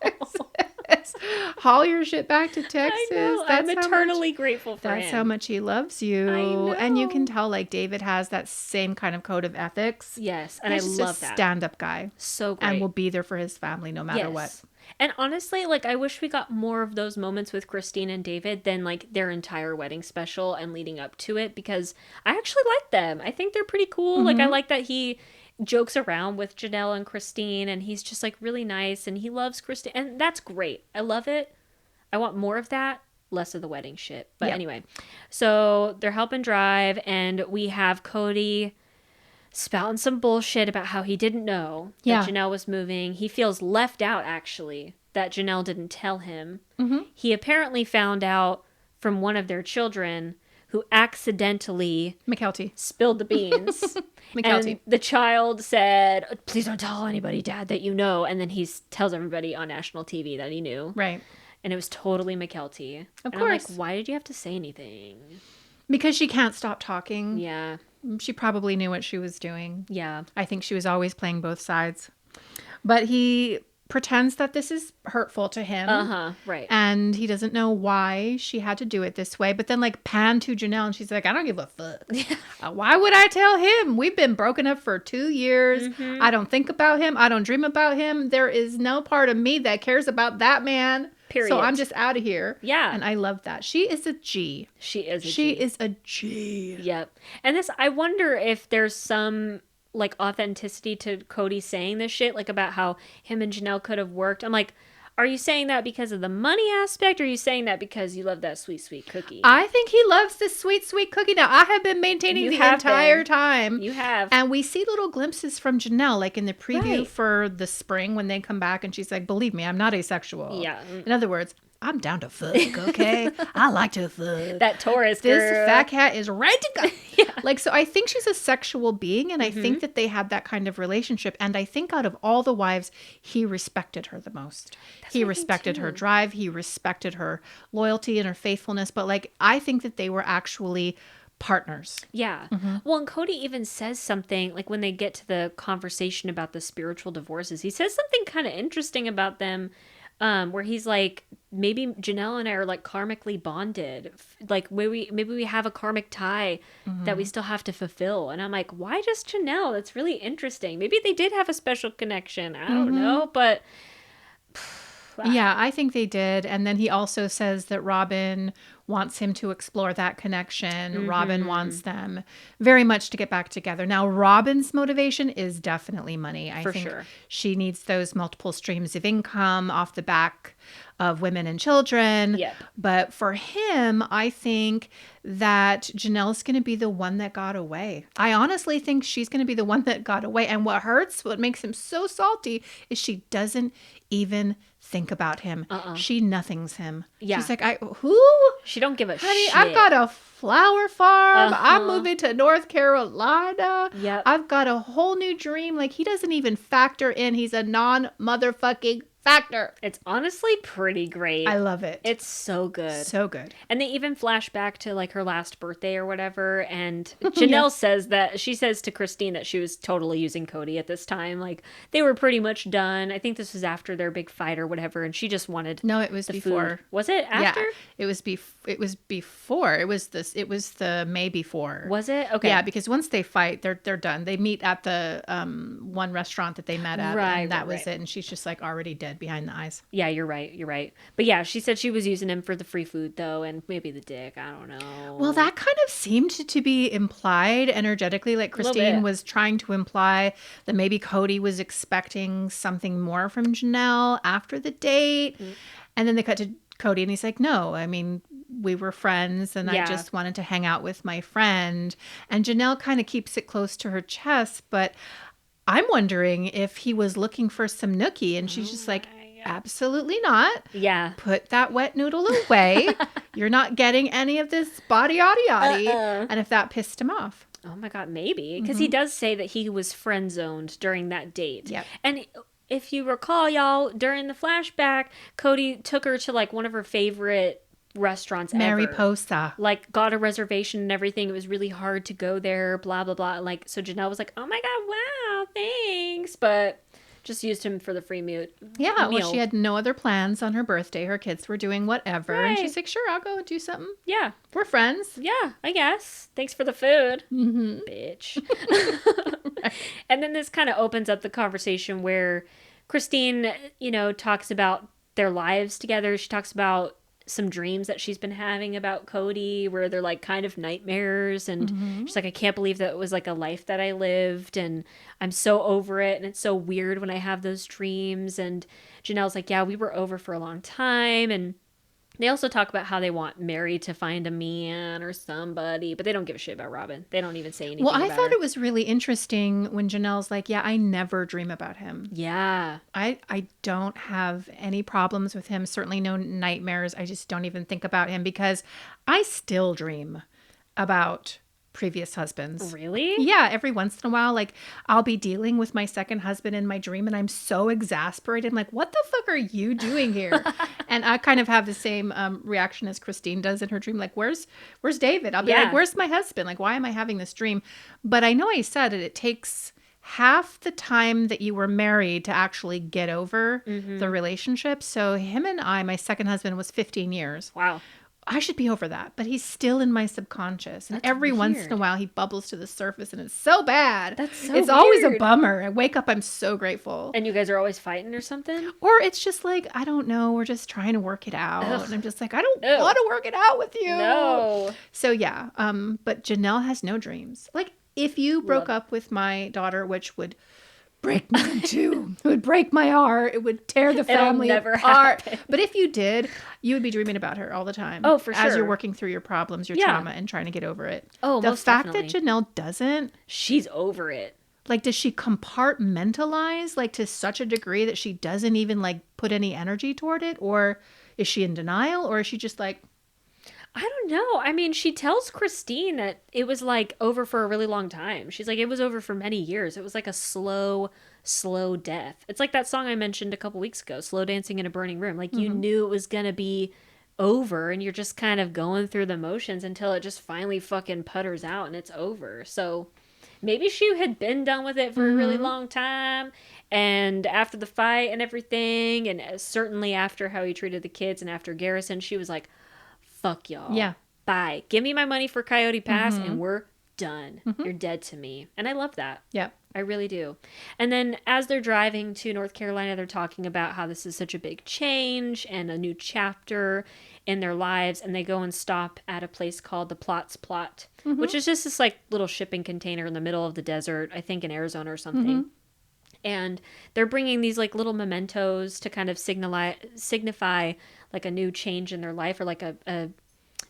S1: Texas. Haul your shit back to Texas.
S2: I know. I'm eternally grateful for him.
S1: That's how much he loves you.
S2: I know.
S1: And you can tell like David has that same kind of code of ethics.
S2: Yes, and
S1: He's
S2: I love
S1: just a
S2: that.
S1: stand-up guy.
S2: So great.
S1: And will be there for his family no matter what.
S2: And honestly, like, I wish we got more of those moments with Christine and David than, like, their entire wedding special and leading up to it, because I actually like them. I think they're pretty cool.
S1: Mm-hmm.
S2: Like, I like that he jokes around with Janelle and Christine, and he's just, like, really nice, and he loves Christine, and that's great. I love it. I want more of that, less of the wedding shit. But anyway, so they're helping drive, and we have Cody spouting some bullshit about how he didn't know that Janelle was moving. He feels left out, actually, that Janelle didn't tell him. Mm-hmm. He apparently found out from one of their children who accidentally
S1: McKelty
S2: spilled the beans.
S1: McKelty.
S2: And the child said, "Please don't tell anybody, Dad, that you know." And then he tells everybody on national TV that he knew.
S1: Right.
S2: And it was totally McKelty.
S1: Of
S2: and
S1: course.
S2: I'm like, why did you have to say anything?
S1: Because she can't stop talking.
S2: Yeah.
S1: She probably knew what she was doing.
S2: Yeah.
S1: I think she was always playing both sides. But he pretends that this is hurtful to him.
S2: Uh-huh. Right.
S1: And he doesn't know why she had to do it this way. But then like pan to Janelle and she's like, I don't give a fuck. Why would I tell him? We've been broken up for 2 years. Mm-hmm. I don't think about him. I don't dream about him. There is no part of me that cares about that man.
S2: Period.
S1: So I'm just out of here.
S2: Yeah.
S1: And I love that. She is a G.
S2: She is a G.
S1: She is a G.
S2: Yep. And this, I wonder if there's some like authenticity to Cody saying this shit, like about how him and Janelle could have worked. I'm like, are you saying that because of the money aspect, or are you saying that because you love that sweet, sweet cookie?
S1: I think he loves the sweet, sweet cookie. Now, I have been maintaining the entire time.
S2: You have.
S1: And we see little glimpses from Janelle, like in the preview for the spring when they come back and she's like, believe me, I'm not asexual.
S2: Yeah.
S1: In other words, I'm down to fuck, okay? I like to fuck.
S2: That Taurus girl.
S1: This fat cat is ready to go. Like, so I think she's a sexual being, and I think that they had that kind of relationship. And I think out of all the wives, he respected her the most. He respected her drive. He respected her loyalty and her faithfulness. But, like, I think that they were actually partners.
S2: Yeah. Mm-hmm. Well, and Cody even says something, like when they get to the conversation about the spiritual divorces, he says something kind of interesting about them. Where he's like, maybe Janelle and I are like karmically bonded. Like maybe we have a karmic tie that we still have to fulfill. And I'm like, why just Janelle? That's really interesting. Maybe they did have a special connection. I don't know, but
S1: yeah, I think they did. And then he also says that Robin wants him to explore that connection. Robin wants them very much to get back together. Now, Robin's motivation is definitely money. I think she needs those multiple streams of income off the back of women and children.
S2: Yep.
S1: But for him, I think that Janelle's going to be the one that got away. I honestly think she's going to be the one that got away. And what hurts, what makes him so salty, is she doesn't even think about him. She nothings him.
S2: Yeah.
S1: She's like, who?
S2: She don't give a
S1: Honey,
S2: shit.
S1: I've got a flower farm. I'm moving to North Carolina.
S2: Yep.
S1: I've got a whole new dream. Like, he doesn't even factor in. He's a non-motherfucking factor.
S2: It's honestly pretty great.
S1: I love it.
S2: It's so good.
S1: So good.
S2: And they even flash back to like her last birthday or whatever. And Janelle says that she says to Christine that she was totally using Cody at this time. Like they were pretty much done. I think this was after their big fight or whatever. And she just wanted
S1: No, it was before.
S2: Food. Was it after?
S1: Yeah, it was before. It was the May before.
S2: Was it? Okay.
S1: Yeah, because once they fight, they're done. They meet at the one restaurant that they met at.
S2: Right.
S1: And that was it. And she's just like already dead behind the eyes.
S2: Yeah, you're right. But yeah, she said she was using him for the free food though, and maybe the dick. I don't know.
S1: Well, that kind of seemed to be implied energetically. Like Christine was trying to imply that maybe Cody was expecting something more from Janelle after the date. And then they cut to Cody and he's like, no, I mean, we were friends and I just wanted to hang out with my friend. And Janelle kind of keeps it close to her chest, but I'm wondering if he was looking for some nookie and she's just like, absolutely not.
S2: Yeah.
S1: Put that wet noodle away. You're not getting any of this body yaddy yaddy. And if that pissed him off.
S2: Oh my God, maybe. Because he does say that he was friend zoned during that date.
S1: Yep.
S2: And if you recall, y'all, during the flashback, Cody took her to like one of her favorite restaurants
S1: Mariposa.
S2: Like got a reservation and everything. It was really hard to go there, blah, blah, blah. Like, so Janelle was like, oh my God, wow, thanks. But Just used him for the free meal.
S1: Yeah, well, she had no other plans on her birthday. Her kids were doing whatever.
S2: Right.
S1: And she's like, sure, I'll go and do something.
S2: Yeah.
S1: We're friends.
S2: Yeah, I guess. Thanks for the food.
S1: Mm-hmm.
S2: Bitch. And then this kind of opens up the conversation where Christine, talks about their lives together. She talks about some dreams that she's been having about Cody where they're like kind of nightmares, and she's like, I can't believe that it was like a life that I lived, and I'm so over it, and it's so weird when I have those dreams. And Janelle's like, yeah, we were over for a long time. And they also talk about how they want Mary to find a man or somebody, but they don't give a shit about Robin. They don't even say anything
S1: Well, I
S2: about
S1: thought
S2: her.
S1: it was really interesting when Janelle's like, yeah, I never dream about him.
S2: Yeah.
S1: I don't have any problems with him. Certainly no nightmares. I just don't even think about him because I still dream about previous husbands.
S2: Really?
S1: Yeah, every once in a while, like I'll be dealing with my second husband in my dream and I'm so exasperated. I'm like, what the fuck are you doing here? And I kind of have the same reaction as Christine does in her dream. Like, where's David? I'll be like, where's my husband? Like, why am I having this dream? But I know I said it takes half the time that you were married to actually get over the relationship. So him and I, my second husband, was 15 years.
S2: Wow.
S1: I should be over that, but he's still in my subconscious. And
S2: That's
S1: every once in
S2: weird.
S1: a while he bubbles to the surface and it's so bad.
S2: That's so
S1: It's always a
S2: weird.
S1: bummer. I wake up, I'm so grateful.
S2: And you guys are always fighting or something?
S1: Or it's just like, I don't know, we're just trying to work it out.
S2: Ugh.
S1: And I'm just like, I don't
S2: Ugh.
S1: want to work it out with you.
S2: No.
S1: So yeah, but Janelle has no dreams. Like if you broke up with my daughter, which would break me too. It would break my heart. It would tear the family
S2: never
S1: apart.
S2: happen.
S1: But if you did, you would be dreaming about her all the time.
S2: Oh, for
S1: As you're
S2: sure.
S1: working through your problems, your
S2: Yeah.
S1: trauma, and trying to get over it.
S2: Oh,
S1: the
S2: most
S1: fact
S2: definitely.
S1: that Janelle doesn't,
S2: She's over it.
S1: like, does she compartmentalize like to such a degree that she doesn't even like put any energy toward it? Or is she in denial? Or is she just like,
S2: I don't know. I mean, she tells Christine that it was like over for a really long time. She's like, it was over for many years. It was like a slow death. It's like that song I mentioned a couple weeks ago, Slow Dancing in a Burning Room. Like you knew it was going to be over and you're just kind of going through the motions until it just finally fucking putters out and it's over. So maybe she had been done with it for a really long time. And after the fight and everything, and certainly after how he treated the kids and after Garrison, she was like, fuck y'all.
S1: Yeah.
S2: Bye. Give me my money for Coyote Pass and we're done. You're dead to me. And I love that.
S1: yeah.
S2: I really do. And then as they're driving to North Carolina, they're talking about how this is such a big change and a new chapter in their lives. And they go and stop at a place called the Plot's Plot, which is just this like little shipping container in the middle of the desert, I think in Arizona or something. And they're bringing these like little mementos to kind of signify like a new change in their life or like an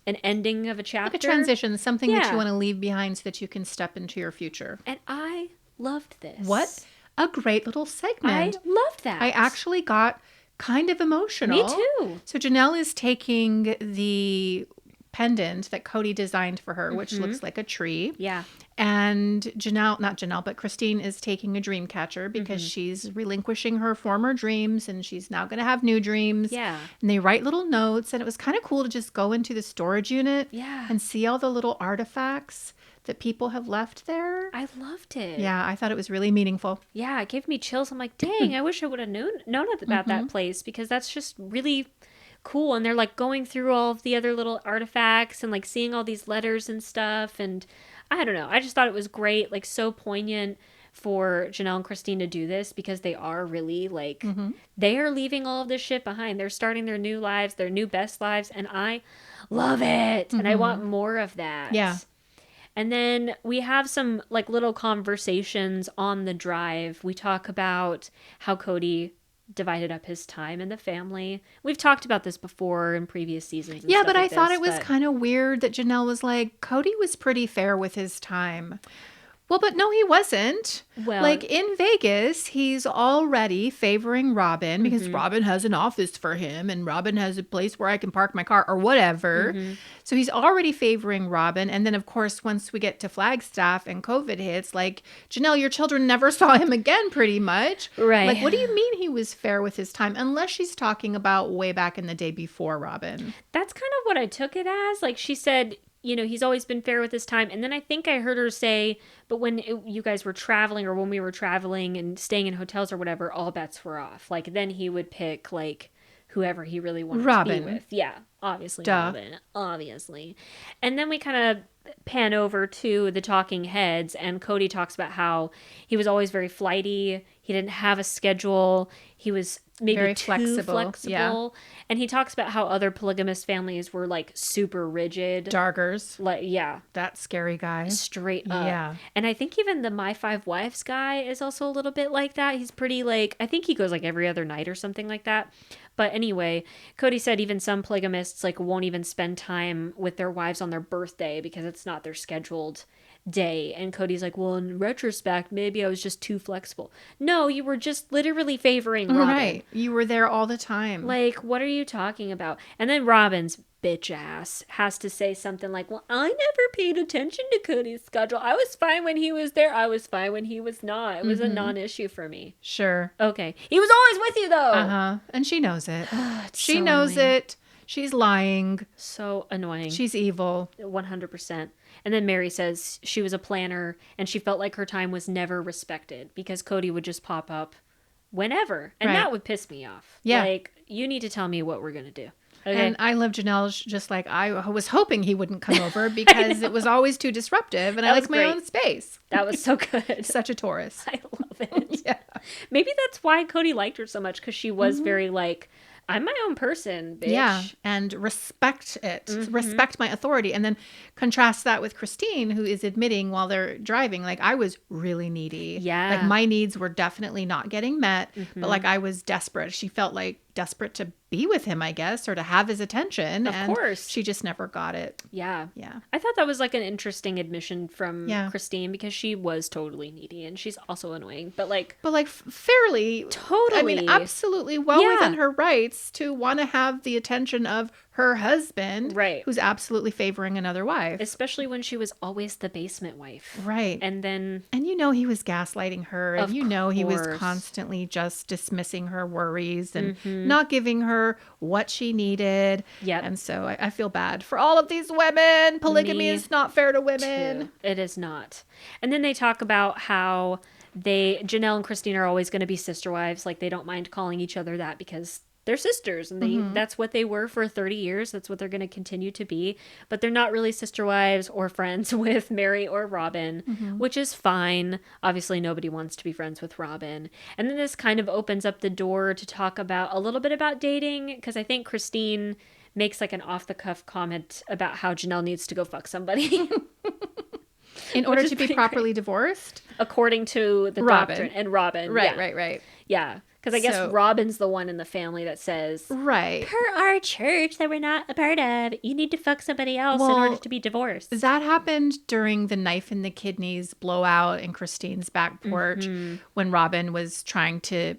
S2: ending of a chapter.
S1: Like a transition, something that
S2: Yeah.
S1: you want to leave behind so that you can step into your future.
S2: And I loved this.
S1: What a great little
S2: I
S1: segment.
S2: loved that.
S1: I actually got kind of emotional.
S2: Me too.
S1: So Janelle is taking the pendant that Cody designed for her, which looks like a tree.
S2: Yeah.
S1: And but Christine is taking a dream catcher because she's relinquishing her former dreams and she's now going to have new dreams.
S2: Yeah.
S1: And they write little notes, and it was kind of cool to just go into the storage unit
S2: Yeah.
S1: and see all the little artifacts that people have left there.
S2: I loved it.
S1: Yeah, I thought it was really meaningful.
S2: Yeah, it gave me chills. I'm like, dang, I wish I would have known about that place because that's just really cool. And they're like going through all of the other little artifacts and like seeing all these letters and stuff. And I don't know. I just thought it was great, like so poignant for Janelle and Christine to do this because they are really like, they are leaving all of this shit behind. They're starting their new lives, their new best lives. And I love it. And I want more of that.
S1: Yeah.
S2: And then we have some like little conversations on the drive. We talk about how Cody divided up his time in the family. We've talked about this before in previous seasons. And
S1: Yeah,
S2: stuff
S1: but I
S2: like
S1: thought
S2: this,
S1: it was
S2: but-
S1: kind of weird that Janelle was like, Cody was pretty fair with his time. Well, but no, he wasn't.
S2: Well-
S1: like in Vegas, he's already favoring Robin because Robin has an office for him and Robin has a place where I can park my car or whatever. So he's already favoring Robin. And then, of course, once we get to Flagstaff and COVID hits, like, Janelle, your children never saw him again pretty much.
S2: Right.
S1: Like, what do you mean he was fair with his time? Unless she's talking about way back in the day before Robin.
S2: That's kind of what I took it as. Like she said, he's always been fair with his time. And then I think I heard her say, but when you guys were traveling, or when we were traveling and staying in hotels or whatever, all bets were off. Like, then he would pick, like, whoever he really wanted
S1: Robin.
S2: to be with. Yeah, obviously
S1: Duh.
S2: Robin. Obviously. And then we kind of pan over to the talking heads, and Cody talks about how he was always very flighty. He didn't have a schedule. He was maybe
S1: Very
S2: too
S1: flexible. Yeah.
S2: And he talks about how other polygamous families were like super rigid.
S1: Dargers.
S2: Like, yeah,
S1: That scary guy.
S2: straight up.
S1: Yeah.
S2: And I think even the My Five Wives guy is also a little bit like that. He's pretty like, I think he goes like every other night or something like that. But anyway, Cody said even some polygamists like won't even spend time with their wives on their birthday because it's not their scheduled day. And Cody's like, well, in retrospect, maybe I was just too flexible. No, you were just literally favoring Robin.
S1: Right. You were there all the time.
S2: Like, what are you talking about? And then Robin's bitch ass has to say something like, well, I never paid attention to Cody's schedule. I was fine when he was there. I was fine when he was not. It was a non-issue for me.
S1: Sure.
S2: Okay. He was always with you, though.
S1: Uh-huh. And she knows it. She
S2: so
S1: knows
S2: annoying.
S1: it. She's lying.
S2: So annoying.
S1: She's evil.
S2: 100%. And then Mary says she was a planner and she felt like her time was never respected because Cody would just pop up whenever. And
S1: Right.
S2: that would piss me off.
S1: Yeah.
S2: Like, you need to tell me what we're going to do. Okay.
S1: And I love Janelle just like I was hoping he wouldn't come over because it was always too disruptive and I
S2: That was
S1: like my
S2: great.
S1: own space.
S2: That was so good.
S1: Such a Taurus.
S2: I love it.
S1: Yeah.
S2: Maybe that's why Cody liked her so much, because she was very like, I'm my own person, bitch.
S1: Yeah, and respect it. Respect my authority. And then contrast that with Christine, who is admitting while they're driving, like, I was really needy.
S2: Yeah.
S1: Like, my needs were definitely not getting met, but like, I was desperate. She felt like desperate to be with him, I guess, or to have his attention.
S2: Of
S1: and
S2: course.
S1: she just never got it.
S2: Yeah.
S1: Yeah.
S2: I thought that was like an interesting admission from
S1: Yeah.
S2: Christine, because she was totally needy and she's also annoying. But like,
S1: But like fairly,
S2: Totally.
S1: I mean, absolutely well
S2: Yeah.
S1: within her rights to want to have the attention of her husband,
S2: Right.
S1: who's absolutely favoring another wife.
S2: especially when she was always the basement wife.
S1: Right.
S2: And then,
S1: And you know he was gaslighting her, and
S2: Of
S1: you know he was
S2: course.
S1: constantly just dismissing her worries and not giving her what she needed.
S2: Yep.
S1: And so I feel bad for all of these women. Polygamy
S2: Me
S1: is not fair to women.
S2: too. It is not. And then they talk about how Janelle and Christine are always going to be sister wives. Like, they don't mind calling each other that because they're sisters, and that's what they were for 30 years. That's what they're going to continue to be. But they're not really sister wives or friends with Mary or Robin, which is fine. Obviously, nobody wants to be friends with Robin. And then this kind of opens up the door to talk about a little bit about dating, because I think Christine makes like an off-the-cuff comment about how Janelle needs to go fuck somebody.
S1: In order
S2: is
S1: to be
S2: pretty
S1: properly divorced.
S2: According to the
S1: Robin.
S2: doctrine. And Robin.
S1: Right,
S2: yeah.
S1: right.
S2: Yeah. Because I guess
S1: So-
S2: Robin's the one in the family that says,
S1: Right.
S2: per our church that we're not a part of, you need to fuck somebody else in
S1: Well,
S2: order to be divorced.
S1: That happened during the knife in the kidneys blowout in Christine's back porch when Robin was trying to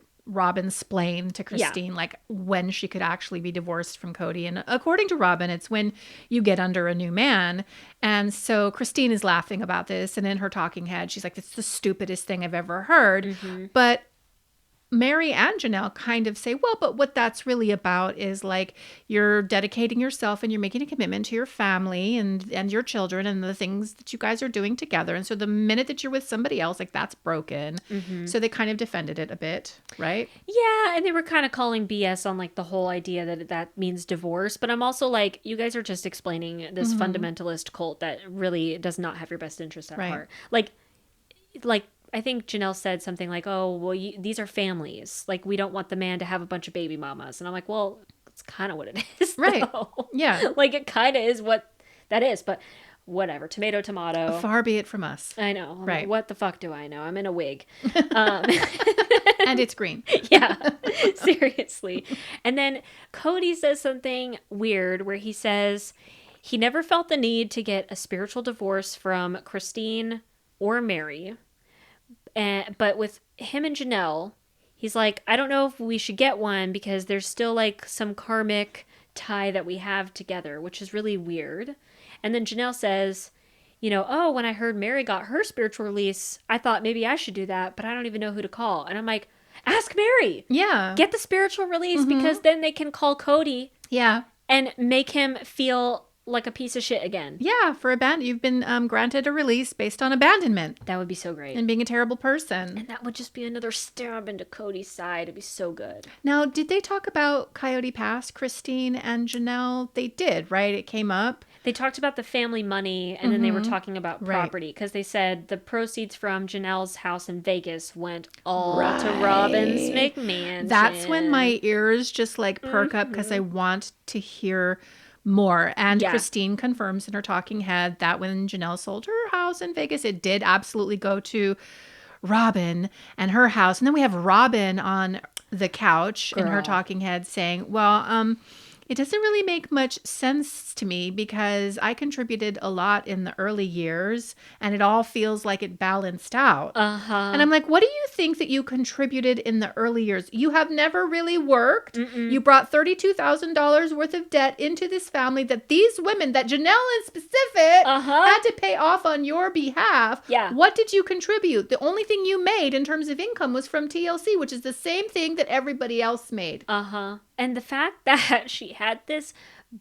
S1: splain to Christine like when she could actually be divorced from Cody. And according to Robin, it's when you get under a new man. And so Christine is laughing about this, and in her talking head, she's like, it's the stupidest thing I've ever heard. But Mary and Janelle kind of say, well, but what that's really about is like you're dedicating yourself and you're making a commitment to your family and your children and the things that you guys are doing together. And so the minute that you're with somebody else, like that's broken. So they kind of defended it a bit, right?
S2: Yeah, and they were kind of calling BS on like the whole idea that that means divorce. But I'm also like, you guys are just explaining this fundamentalist cult that really does not have your best interest at
S1: Right.
S2: heart. Like I think Janelle said something like, oh, well, these are families. Like, we don't want the man to have a bunch of baby mamas. And I'm like, well, it's kind of what it is.
S1: Right.
S2: Though.
S1: Yeah.
S2: Like, it kind of is what that is. But whatever. Tomato, tomato.
S1: Far be it from us.
S2: I know. I'm
S1: Right.
S2: like, what the fuck do I know? I'm in a wig.
S1: And it's green.
S2: Yeah, seriously. And then Cody says something weird where he says he never felt the need to get a spiritual divorce from Christine or Mary. But with him and Janelle, he's like, I don't know if we should get one because there's still like some karmic tie that we have together, which is really weird. And then Janelle says, oh, when I heard Mary got her spiritual release, I thought maybe I should do that, but I don't even know who to call. And I'm like, ask Mary.
S1: Yeah.
S2: Get the spiritual release because then they can call Cody
S1: Yeah.
S2: and make him feel like a piece of shit again.
S1: Yeah, for you've been granted a release based on abandonment
S2: That would be so great.
S1: and being a terrible person.
S2: And that would just be another stab into Cody's side. It'd be so good.
S1: Now, did they talk about Coyote Pass, Christine and Janelle? They did, right? It came up.
S2: They talked about the family money, and then they were talking about property, because they said the proceeds from Janelle's house in Vegas went all to Robin's McMahon.
S1: That's when my ears just like perk up because I want to hear more. And Christine confirms in her talking head that when Janelle sold her house in Vegas, it did absolutely go to Robin and her house. And then we have Robin on the couch in her talking head saying, well, it doesn't really make much sense to me because I contributed a lot in the early years and it all feels like it balanced out. And I'm like, what do you think that you contributed in the early years? You have never really worked. You brought $32,000 worth of debt into this family that these women, that Janelle in specific, had to pay off on your behalf.
S2: Yeah.
S1: What did you contribute? The only thing you made in terms of income was from TLC, which is the same thing that everybody else made.
S2: And the fact that she had this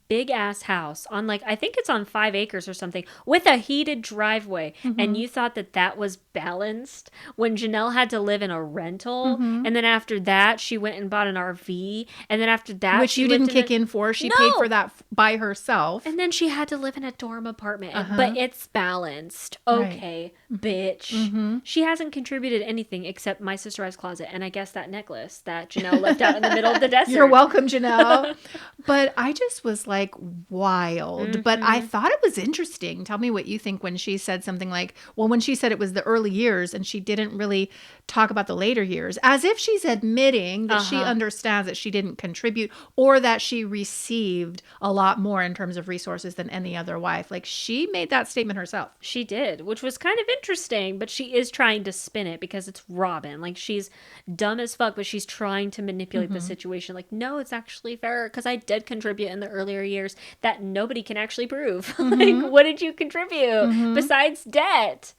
S2: big ass house on, like, I think it's on 5 acres or something with a heated driveway, and you thought that that was balanced when Janelle had to live in a rental, and then after that she went and bought an RV, and then after that,
S1: which you didn't kick in for. She paid for that by herself,
S2: and then she had to live in a dorm apartment. But it's balanced. Okay, bitch. She hasn't contributed anything except My Sister Has Closet, and I guess that necklace that Janelle left out in the middle of the desert.
S1: You're welcome, Janelle. But I just was like wild. But I thought it was interesting. Tell me what you think when she said something like, well, when she said it was the early years and she didn't really talk about the later years, as if she's admitting that she understands that she didn't contribute or that she received a lot more in terms of resources than any other wife. Like, she made that statement herself.
S2: She did, which was kind of interesting, but she is trying to spin it because it's Robin. Like, she's dumb as fuck, but she's trying to manipulate the situation. Like, no, it's actually fair because I did contribute in the earlier years that nobody can actually prove. Like, what did you contribute besides debt?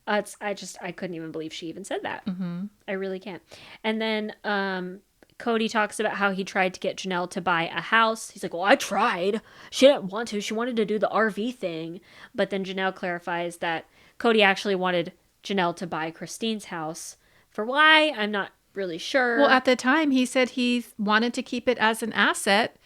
S2: I couldn't even believe she even said that. I really can't. And then Cody talks about how he tried to get Janelle to buy a house. He's like, well, I tried. She didn't want to. She wanted to do the RV thing. But then Janelle clarifies that Cody actually wanted Janelle to buy Christine's house. For why? I'm not really sure.
S1: Well, at the time, he said he wanted to keep it as an asset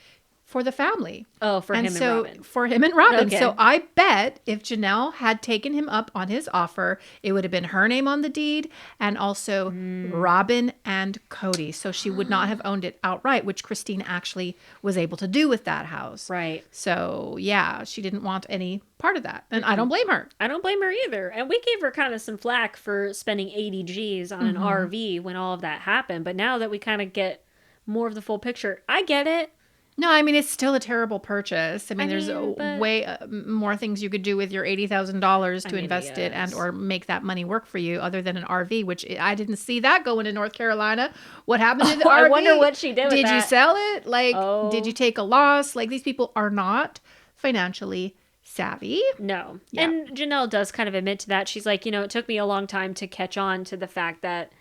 S1: for the family.
S2: Oh, for him and Robin.
S1: For him and Robin.
S2: Okay.
S1: So I bet if Janelle had taken him up on his offer, it would have been her name on the deed and also Robin and Cody. So she would not have owned it outright, which Christine actually was able to do with that house.
S2: Right.
S1: So yeah, she didn't want any part of that. And I don't blame her.
S2: I don't blame her either. And we gave her kind of some flack for spending 80 G's on an RV when all of that happened. But now that we kind of get more of the full picture, I get it.
S1: No, I mean, it's still a terrible purchase. I mean, there's way more things you could do with your $80,000 to invest it and or make that money work for you other than an RV, which I didn't see that going to North Carolina. What happened to the RV?
S2: I wonder what she did with
S1: Did
S2: that.
S1: you sell it? Like, did you take a loss? Like, these people are not financially savvy.
S2: No.
S1: Yeah.
S2: And Janelle does kind of admit to that. She's like, it took me a long time to catch on to the fact that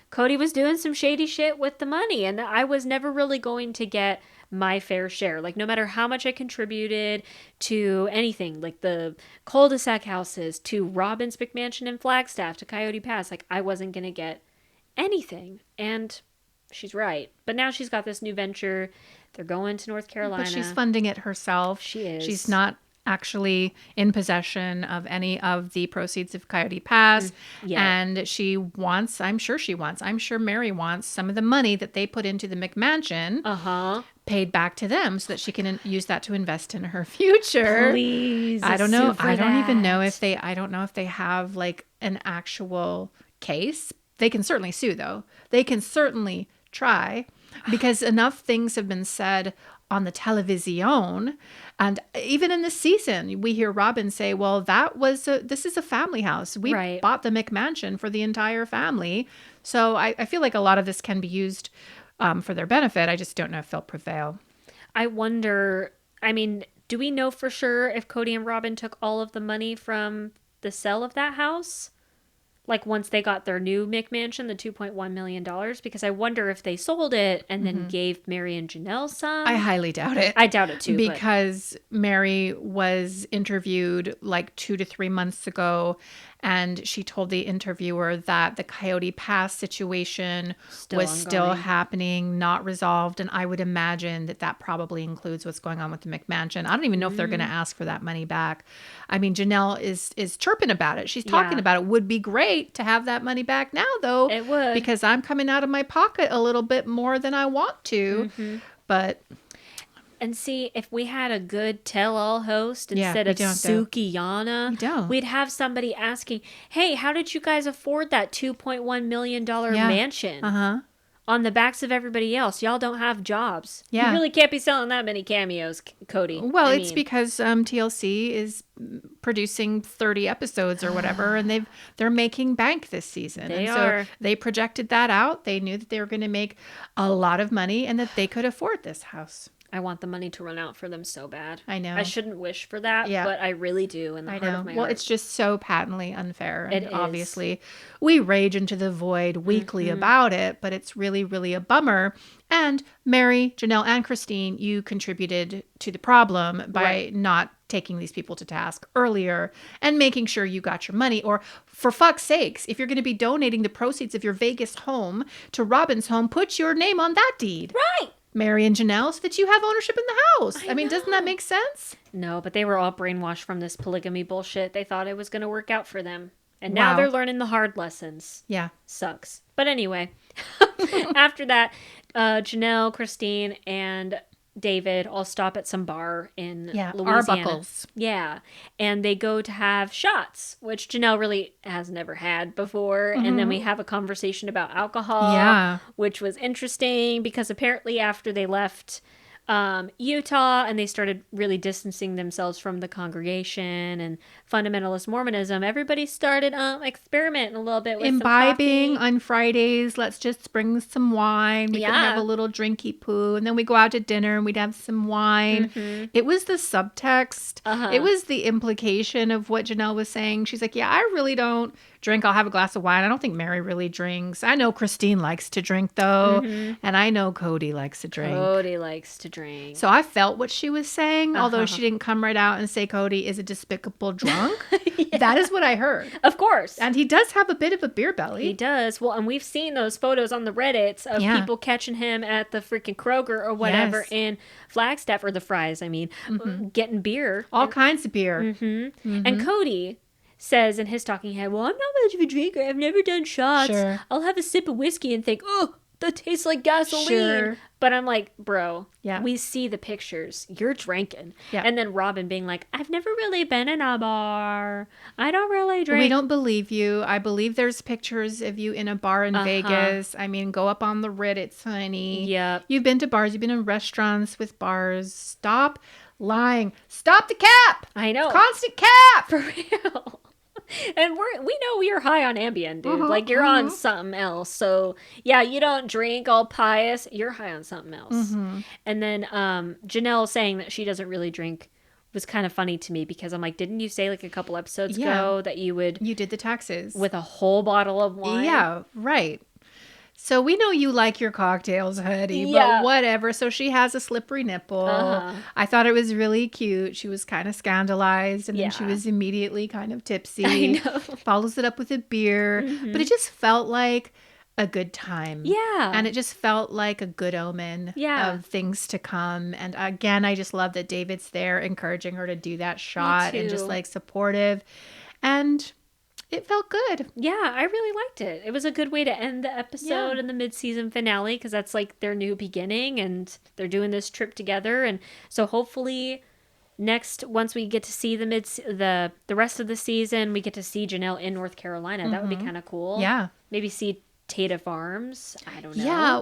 S2: Cody was doing some shady shit with the money and that I was never really going to get my fair share. Like, no matter how much I contributed to anything, like the cul-de-sac houses, to Robin's McMansion in Flagstaff, to Coyote Pass, like, I wasn't going to get anything. And she's right. But now she's got this new venture. They're going to North Carolina.
S1: But she's funding it herself.
S2: She is.
S1: She's not actually in possession of any of the proceeds of Coyote Pass. And she wants, I'm sure Mary wants some of the money that they put into the McMansion paid back to them so that she can use that to invest in her future.
S2: Please.
S1: I don't know. I don't even know if they, I don't know if they have like an actual case. They can certainly sue though. They can certainly try because enough things have been said on the television. And even in this season, we hear Robin say, well, this is a family house. We bought the McMansion for the entire family. So I feel like a lot of this can be used for their benefit. I just don't know if they'll prevail.
S2: I wonder, I mean, do we know for sure if Cody and Robin took all of the money from the sale of that house? Like once they got their new McMansion, the $2.1 million, because I wonder if they sold it and then gave Mary and Janelle some.
S1: I highly doubt it.
S2: I doubt it too.
S1: Because Mary was interviewed like 2 to 3 months ago, and she told the interviewer that the Coyote Pass situation was still happening, not resolved. And I would imagine that that probably includes what's going on with the McMansion. I don't even know if they're going to ask for that money back. I mean, Janelle is chirping about it. She's talking about it. Would be great to have that money back now, though.
S2: It would.
S1: Because I'm coming out of my pocket a little bit more than I want to. But...
S2: And see, if we had a good tell-all host instead of Sukiyana, we'd have somebody asking, hey, how did you guys afford that $2.1 million mansion on the backs of everybody else? Y'all don't have jobs. You really can't be selling that many cameos, Cody.
S1: Well, it's because TLC is producing 30 episodes or whatever, and they're making bank this season. So they projected that out. They knew that they were going to make a lot of money and that they could afford this house.
S2: I want the money to run out for them so bad.
S1: I know.
S2: I shouldn't wish for that, but I really do in the heart of my heart.
S1: It's just so patently unfair. And obviously, we rage into the void weekly about it, but it's really, really a bummer. And Mary, Janelle, and Christine, you contributed to the problem by not taking these people to task earlier and making sure you got your money. Or for fuck's sakes, if you're going to be donating the proceeds of your Vegas home to Robin's home, put your name on that deed.
S2: Right.
S1: Mary and Janelle, so that you have ownership in the house. I mean, doesn't that make sense?
S2: No, but they were all brainwashed from this polygamy bullshit. They thought it was going to work out for them. And now they're learning the hard lessons. Yeah. Sucks. But anyway, after that, Janelle, Christine, and David all stop at some bar in Louisiana.
S1: Arbuckles.
S2: Yeah. And they go to have shots, which Janelle really has never had before. And then we have a conversation about alcohol, which was interesting because apparently after they left Utah and they started really distancing themselves from the congregation and fundamentalist Mormonism, everybody started experimenting a little bit with
S1: imbibing
S2: some
S1: on Fridays. Let's just bring some wine. We can have a little drinky poo, and then we go out to dinner and we'd have some wine. It was the subtext. It was the implication of what Janelle was saying. She's like, yeah, I really don't drink. I'll have a glass of wine. I don't think Mary really drinks. I know Christine likes to drink, though. And I know Cody likes to drink.
S2: Cody likes to drink.
S1: So I felt what she was saying, although she didn't come right out and say Cody is a despicable drunk. That is what I heard.
S2: Of course.
S1: And he does have a bit of a beer belly.
S2: He does. Well, and we've seen those photos on the Reddits of people catching him at the freaking Kroger or whatever in Flagstaff, or the Fries, I mean, getting beer.
S1: All kinds of beer.
S2: And Cody says in his talking head, well, I'm not much of a drinker. I've never done shots. I'll have a sip of whiskey and think, oh, that tastes like gasoline. But I'm like, bro, we see the pictures. You're drinking. And then Robin being like, I've never really been in a bar. I don't really drink.
S1: We don't believe you. I believe there's pictures of you in a bar in Vegas. I mean, go up on the Reddit, honey.
S2: Yep.
S1: You've been to bars. You've been in restaurants with bars. Stop lying. Stop the cap.
S2: I know.
S1: Constant cap.
S2: For real. And we know you're high on Ambien, dude. Like, you're on something else. So, yeah, you don't drink all pious. You're high on something else. And then Janelle saying that she doesn't really drink was kind of funny to me because I'm like, didn't you say like a couple episodes ago that you
S1: did the taxes
S2: with a whole bottle of wine?
S1: Yeah, right. So we know you like your cocktails, honey, but whatever. So she has a slippery nipple. I thought it was really cute. She was kind of scandalized, and then she was immediately kind of tipsy.
S2: I know.
S1: Follows it up with a beer. But it just felt like a good time. Yeah. And it just felt like a good omen of things to come. And again, I just love that David's there encouraging her to do that shot and just like supportive. And it felt good.
S2: Yeah, I really liked it. It was a good way to end the episode and the mid-season finale because that's like their new beginning and they're doing this trip together. And so hopefully once we get to see the rest of the season, we get to see Janelle in North Carolina. That would be kind of cool. Yeah. Maybe see Tata Farms. I don't know.
S1: Yeah.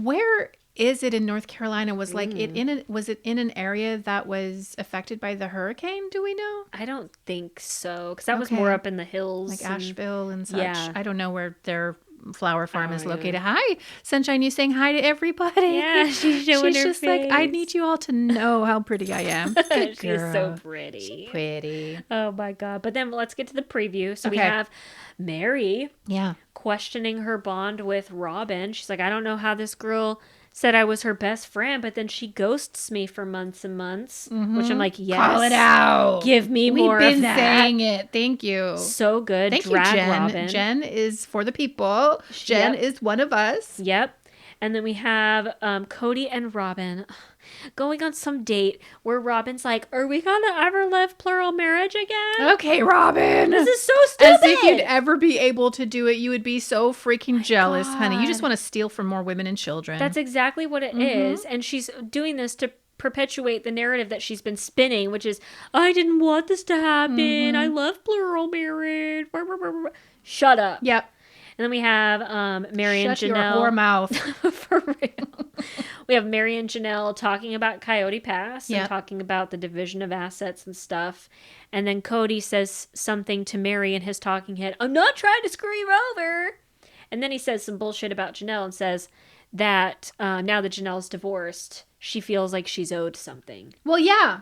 S1: Where is it in North Carolina? Was was it in an area that was affected by the hurricane? Do we know?
S2: I don't think so, because that was more up in the hills,
S1: like Asheville and such. Yeah. I don't know where their flower farm is
S2: yeah.
S1: located. Hi, Sunshine, you saying hi to everybody?
S2: Yeah, she's showing her
S1: just like, I
S2: face.
S1: need you all to know how pretty I am. Good
S2: She is so
S1: girl.
S2: pretty.
S1: Pretty.
S2: Oh my god. But then let's get to the preview. So we
S1: Okay.
S2: have Mary
S1: Yeah.
S2: questioning her bond with Robin. She's like, I don't know how this girl said I was her best friend, but then she ghosts me for months and months. Which I'm like, yes.
S1: Call it out.
S2: Give me more
S1: We've
S2: of
S1: been
S2: that.
S1: saying it. Thank you.
S2: So good.
S1: Thank
S2: Drag
S1: you, Jen.
S2: Robin.
S1: Jen is for the people. Jen
S2: Yep.
S1: is one of us.
S2: Yep. And then we have Cody and Robin going on some date where Robin's like, are we going to ever live plural marriage again?
S1: Okay, Robin.
S2: This is so stupid.
S1: As if you'd ever be able to do it. You would be so freaking jealous, honey. You just
S2: God.
S1: want to steal from more women and children.
S2: That's exactly what it is. And she's doing this to perpetuate the narrative that she's been spinning, which is, I didn't want this to happen. I love plural marriage. Shut up.
S1: Yep.
S2: And then we have Mary
S1: Shut
S2: and
S1: your
S2: Janelle.
S1: whore mouth.
S2: For real. We have Mary and Janelle talking about Coyote Pass and
S1: Yep.
S2: talking about the division of assets and stuff. And then Cody says something to Mary in his talking head. I'm not trying to screw you over. And then he says some bullshit about Janelle and says that now that Janelle's divorced, she feels like she's owed something.
S1: Well, yeah.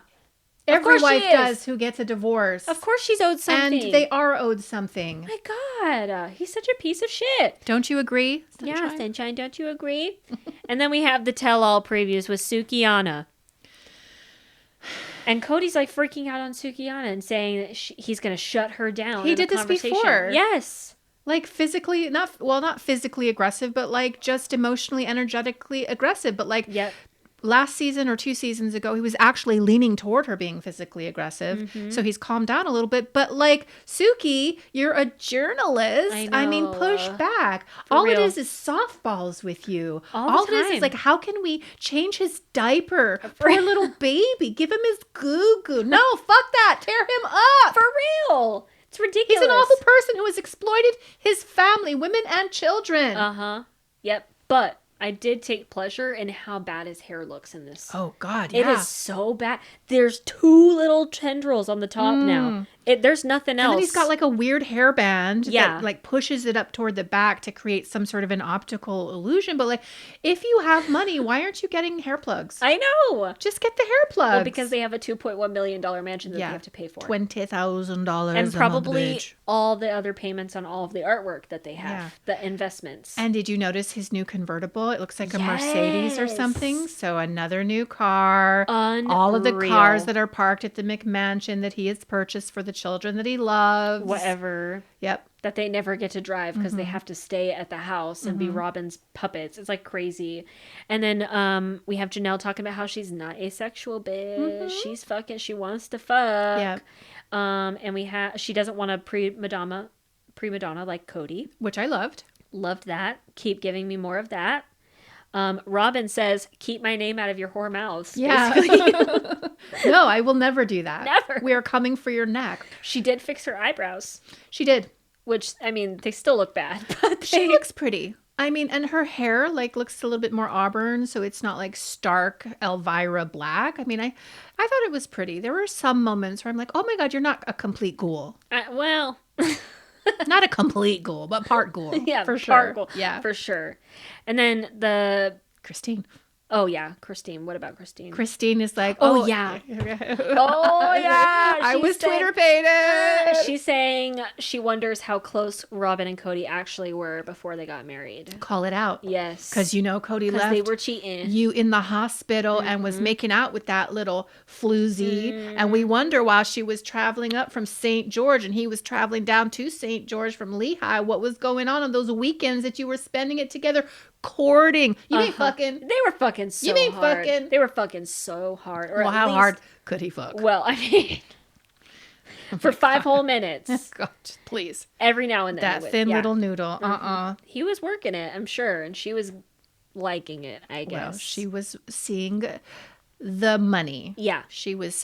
S1: Every
S2: course she
S1: wife
S2: is.
S1: does who gets a divorce.
S2: Of course she's owed something.
S1: And they are owed something.
S2: My God, he's such a piece of shit.
S1: Don't you agree?
S2: Yeah,
S1: Sunshine?
S2: Sunshine, don't you agree? And then we have the tell-all previews with Sukiyana. And Cody's like freaking out on Sukiyana and saying that he's going to shut her down.
S1: He
S2: in the
S1: did this
S2: conversation.
S1: before.
S2: Yes.
S1: Like physically, not physically aggressive, but like just emotionally, energetically aggressive. But like
S2: Yep.
S1: last season or 2 seasons ago, he was actually leaning toward her being physically aggressive. So he's calmed down a little bit. But like, Suki, you're a journalist.
S2: I
S1: mean,
S2: know.
S1: push back.
S2: For
S1: All
S2: real.
S1: it is softballs with you.
S2: All the
S1: it is
S2: time.
S1: like, how can we change his diaper? Poor little baby. Give him his goo-goo. No, fuck that. Tear him up.
S2: For real. It's ridiculous.
S1: He's an awful person who has exploited his family, women and children.
S2: Uh-huh. Yep. But I did take pleasure in how bad his hair looks in this.
S1: Oh, God, yeah.
S2: It is so bad. There's 2 little tendrils on the top now. There's nothing else.
S1: And then he's got like a weird hairband
S2: Yeah.
S1: that like pushes it up toward the back to create some sort of an optical illusion. But like, if you have money, why aren't you getting hair plugs?
S2: I know.
S1: Just get the hair plugs.
S2: Well, because they have a $2.1 million mansion that they have to pay for.
S1: $20,000
S2: And
S1: a
S2: probably
S1: month, bitch.
S2: all the other payments on all of the artwork that they have,
S1: Yeah.
S2: the investments.
S1: And did you notice his new convertible? It looks like a Mercedes or
S2: Yes.
S1: something. So another new car. All of the
S2: Unreal.
S1: cars that are parked at the McMansion that he has purchased for the children that he loves.
S2: Whatever.
S1: Yep.
S2: That they never get to drive because they have to stay at the house and be Robin's puppets. It's like crazy. And then we have Janelle talking about how she's not asexual, bitch. She's fucking, she wants to fuck.
S1: Yep.
S2: And she doesn't want a prima donna like Cody.
S1: Which I loved.
S2: Loved that. Keep giving me more of that. Robin says, keep my name out of your whore mouths.
S1: Yeah.
S2: basically.
S1: No, I will never do that.
S2: Never.
S1: We are coming for your neck.
S2: She did fix her eyebrows,
S1: She did.
S2: which, I mean, they still look bad. But
S1: She looks pretty. I mean, and her hair like looks a little bit more auburn, so it's not like stark Elvira black. I mean, I thought it was pretty. There were some moments where I'm like, oh my God, you're not a complete ghoul.
S2: well,
S1: Not a complete ghoul, but part ghoul.
S2: yeah,
S1: for sure.
S2: part ghoul,
S1: Yeah.
S2: for sure. And then
S1: Christine.
S2: oh yeah, Christine. What about Christine?
S1: Christine is like,
S2: Oh, yeah. Oh yeah,
S1: I
S2: she
S1: was
S2: said-
S1: Twitter pated.
S2: She's saying she wonders how close Robin and Cody actually were before they got married.
S1: Call it out.
S2: Yes,
S1: Because you know Cody
S2: because
S1: left
S2: they were cheating.
S1: you in the hospital and was making out with that little floozy. And we wonder while she was traveling up from St. George and he was traveling down to St. George from Lehigh, what was going on those weekends that you were spending it together courting. You ain't fucking.
S2: They were fucking so
S1: You mean
S2: hard.
S1: fucking-
S2: They were fucking so hard. Or
S1: Well,
S2: at
S1: how
S2: least-
S1: hard could he fuck?
S2: Well, I mean, for 5 whole minutes,
S1: God, please.
S2: every now and then.
S1: That
S2: he would-
S1: thin
S2: yeah.
S1: little noodle.
S2: He was working it, I'm sure, and she was liking it, I guess.
S1: Well, she was seeing the money.
S2: Yeah.
S1: She was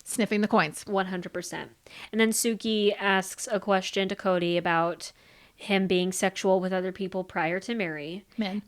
S1: sniffing the coins.
S2: 100%. And then Suki asks a question to Cody about him being sexual with other people prior to Mary.
S1: Men.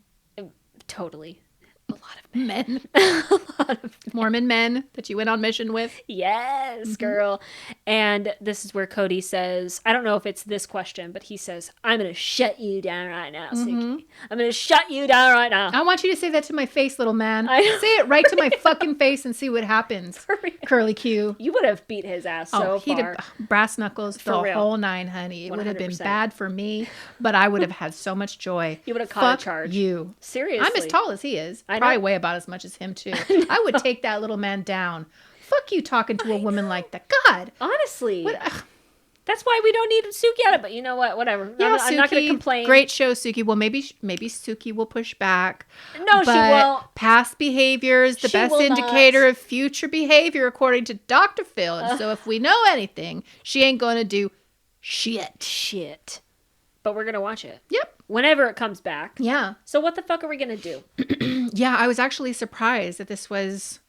S2: Totally.
S1: A lot of men.
S2: A lot of
S1: Mormon men that you went on mission with.
S2: Yes, girl. And this is where Cody says, I don't know if it's this question, but he says, I'm going to shut you down right now, Suki. I'm going to shut you down right now.
S1: I want you to say that to my face, little man.
S2: I know.
S1: Say it right to my fucking face and see what happens. Curly Q.
S2: You would have beat his ass so
S1: he'd
S2: far.
S1: have brass knuckles the
S2: real.
S1: whole nine, honey. It would have been
S2: 100%.
S1: bad for me, but I would have had so much joy.
S2: You would have caught
S1: Fuck
S2: a charge.
S1: you.
S2: Seriously.
S1: I'm as tall as he is.
S2: I know.
S1: Probably weigh about as much as him, too. I would take that little man down. Fuck you talking to a woman like that. God.
S2: Honestly.
S1: What?
S2: That's why we don't need Suki on it, but you know what? Whatever.
S1: Yeah,
S2: I'm not going to
S1: Suki,
S2: complain.
S1: Great show, Suki. Well, maybe Suki will push back.
S2: No, she
S1: but
S2: won't.
S1: Past behavior is the
S2: She
S1: best
S2: will
S1: indicator
S2: not.
S1: of future behavior, according to Dr. Phil. And so if we know anything, she ain't going to do shit.
S2: But we're going to watch it.
S1: Yep.
S2: Whenever it comes back.
S1: Yeah.
S2: So what the fuck are we going to do?
S1: Yeah, I was actually surprised that this was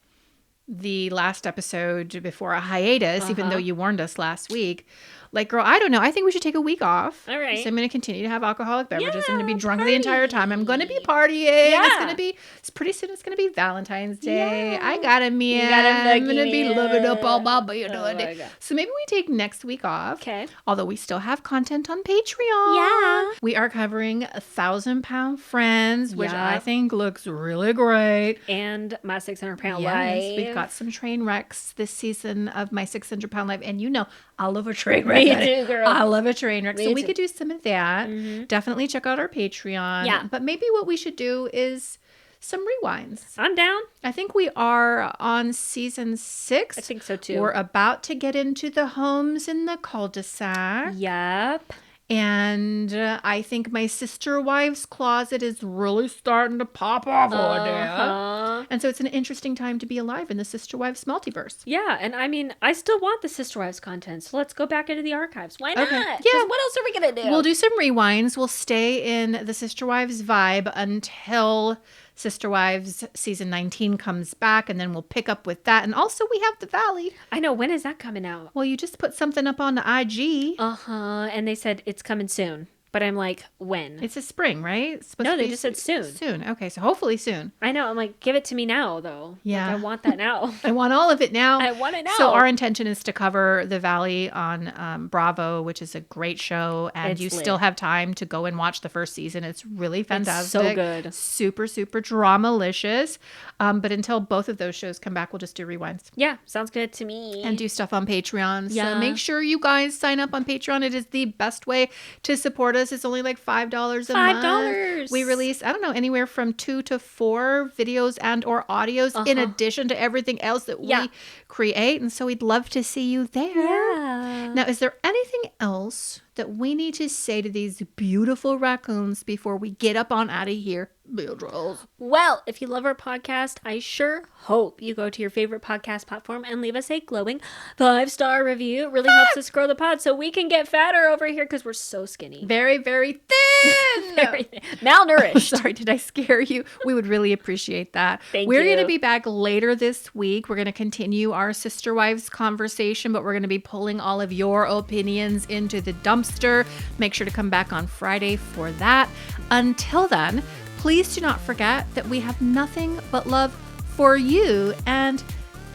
S1: the last episode before a hiatus, even though you warned us last week. Like, girl, I don't know. I think we should take a week off.
S2: All right.
S1: So I'm going to continue to have alcoholic beverages. I'm going to be
S2: Yeah,
S1: drunk
S2: party.
S1: the entire time. I'm going to be partying.
S2: Yeah.
S1: It's pretty soon it's going to be Valentine's Day.
S2: Yeah.
S1: I got a man.
S2: got a
S1: I'm going to
S2: noogie
S1: be
S2: man.
S1: living up all my bed.
S2: Oh my God.
S1: So maybe we take next week off.
S2: Okay.
S1: Although we still have content on Patreon.
S2: Yeah.
S1: We are covering 1,000-pound friends, which
S2: Yeah.
S1: I think looks really great.
S2: And my 600-pound
S1: Yes,
S2: life.
S1: we've got some train wrecks this season of my 600-pound life. And you know, I love a train wreck.
S2: Me too, girl.
S1: I love a train wreck.
S2: Me
S1: So we
S2: too.
S1: could do some of that. Definitely check out our Patreon.
S2: Yeah.
S1: But maybe what we should do is some rewinds.
S2: I'm down.
S1: I think we are on season 6.
S2: I think so too.
S1: We're about to get into the homes in the cul-de-sac.
S2: Yep.
S1: And I think my sister wife's closet is really starting to pop off over there.
S2: Uh-huh.
S1: And so it's an interesting time to be alive in the sister wives multiverse.
S2: Yeah, and I mean, I still want the Sister Wives content, so let's go back into the archives. Why not?
S1: Okay.
S2: 'Cause
S1: Yeah.
S2: what else are we going to do?
S1: We'll do some rewinds. We'll stay in the sister wives vibe until Sister Wives season 19 comes back, and then we'll pick up with that. And also we have the Valley.
S2: I know, when is that coming out?
S1: Well, you just put something up on the IG.
S2: Uh-huh, and they said it's coming soon. But I'm like, when?
S1: It's a spring, right? It's supposed
S2: No,
S1: to
S2: they
S1: be
S2: just said soon.
S1: Soon. Okay, so hopefully soon.
S2: I know, I'm like, give it to me now, though.
S1: Yeah.
S2: Like, I want that now.
S1: I want all of it now.
S2: I want it now.
S1: So our intention is to cover the Valley on Bravo, which is a great show, and
S2: It's
S1: you
S2: lit.
S1: still have time to go and watch the first season. It's really fantastic.
S2: so good.
S1: Super, super dramalicious. But until both of those shows come back, we'll just do rewinds
S2: Yeah, sounds good to me.
S1: and do stuff on Patreon.
S2: Yeah.
S1: So make sure you guys sign up on Patreon. It is the best way to support us. It's only like $5 a month.
S2: $5.
S1: We release, I don't know, anywhere from 2 to 4 videos and or audios in addition to everything else that
S2: Yeah.
S1: we create. And so we'd love to see you there.
S2: Yeah.
S1: Now, is there anything else that we need to say to these beautiful raccoons before we get up on out of here? Beatrice.
S2: Well, if you love our podcast, I sure hope you go to your favorite podcast platform and leave us a glowing 5-star review. It really helps us grow the pod so we can get fatter over here because we're so skinny.
S1: Very, very thin.
S2: Very malnourished.
S1: Sorry, did I scare you? We would really appreciate that.
S2: Thank
S1: We're
S2: you.
S1: going to be back later this week. We're going to continue our sister wives conversation, but we're going to be pulling all of your opinions into the dumpster. Make sure to come back on Friday for that. Until then, please do not forget that we have nothing but love for you, and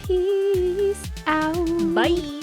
S1: peace out.
S2: Bye.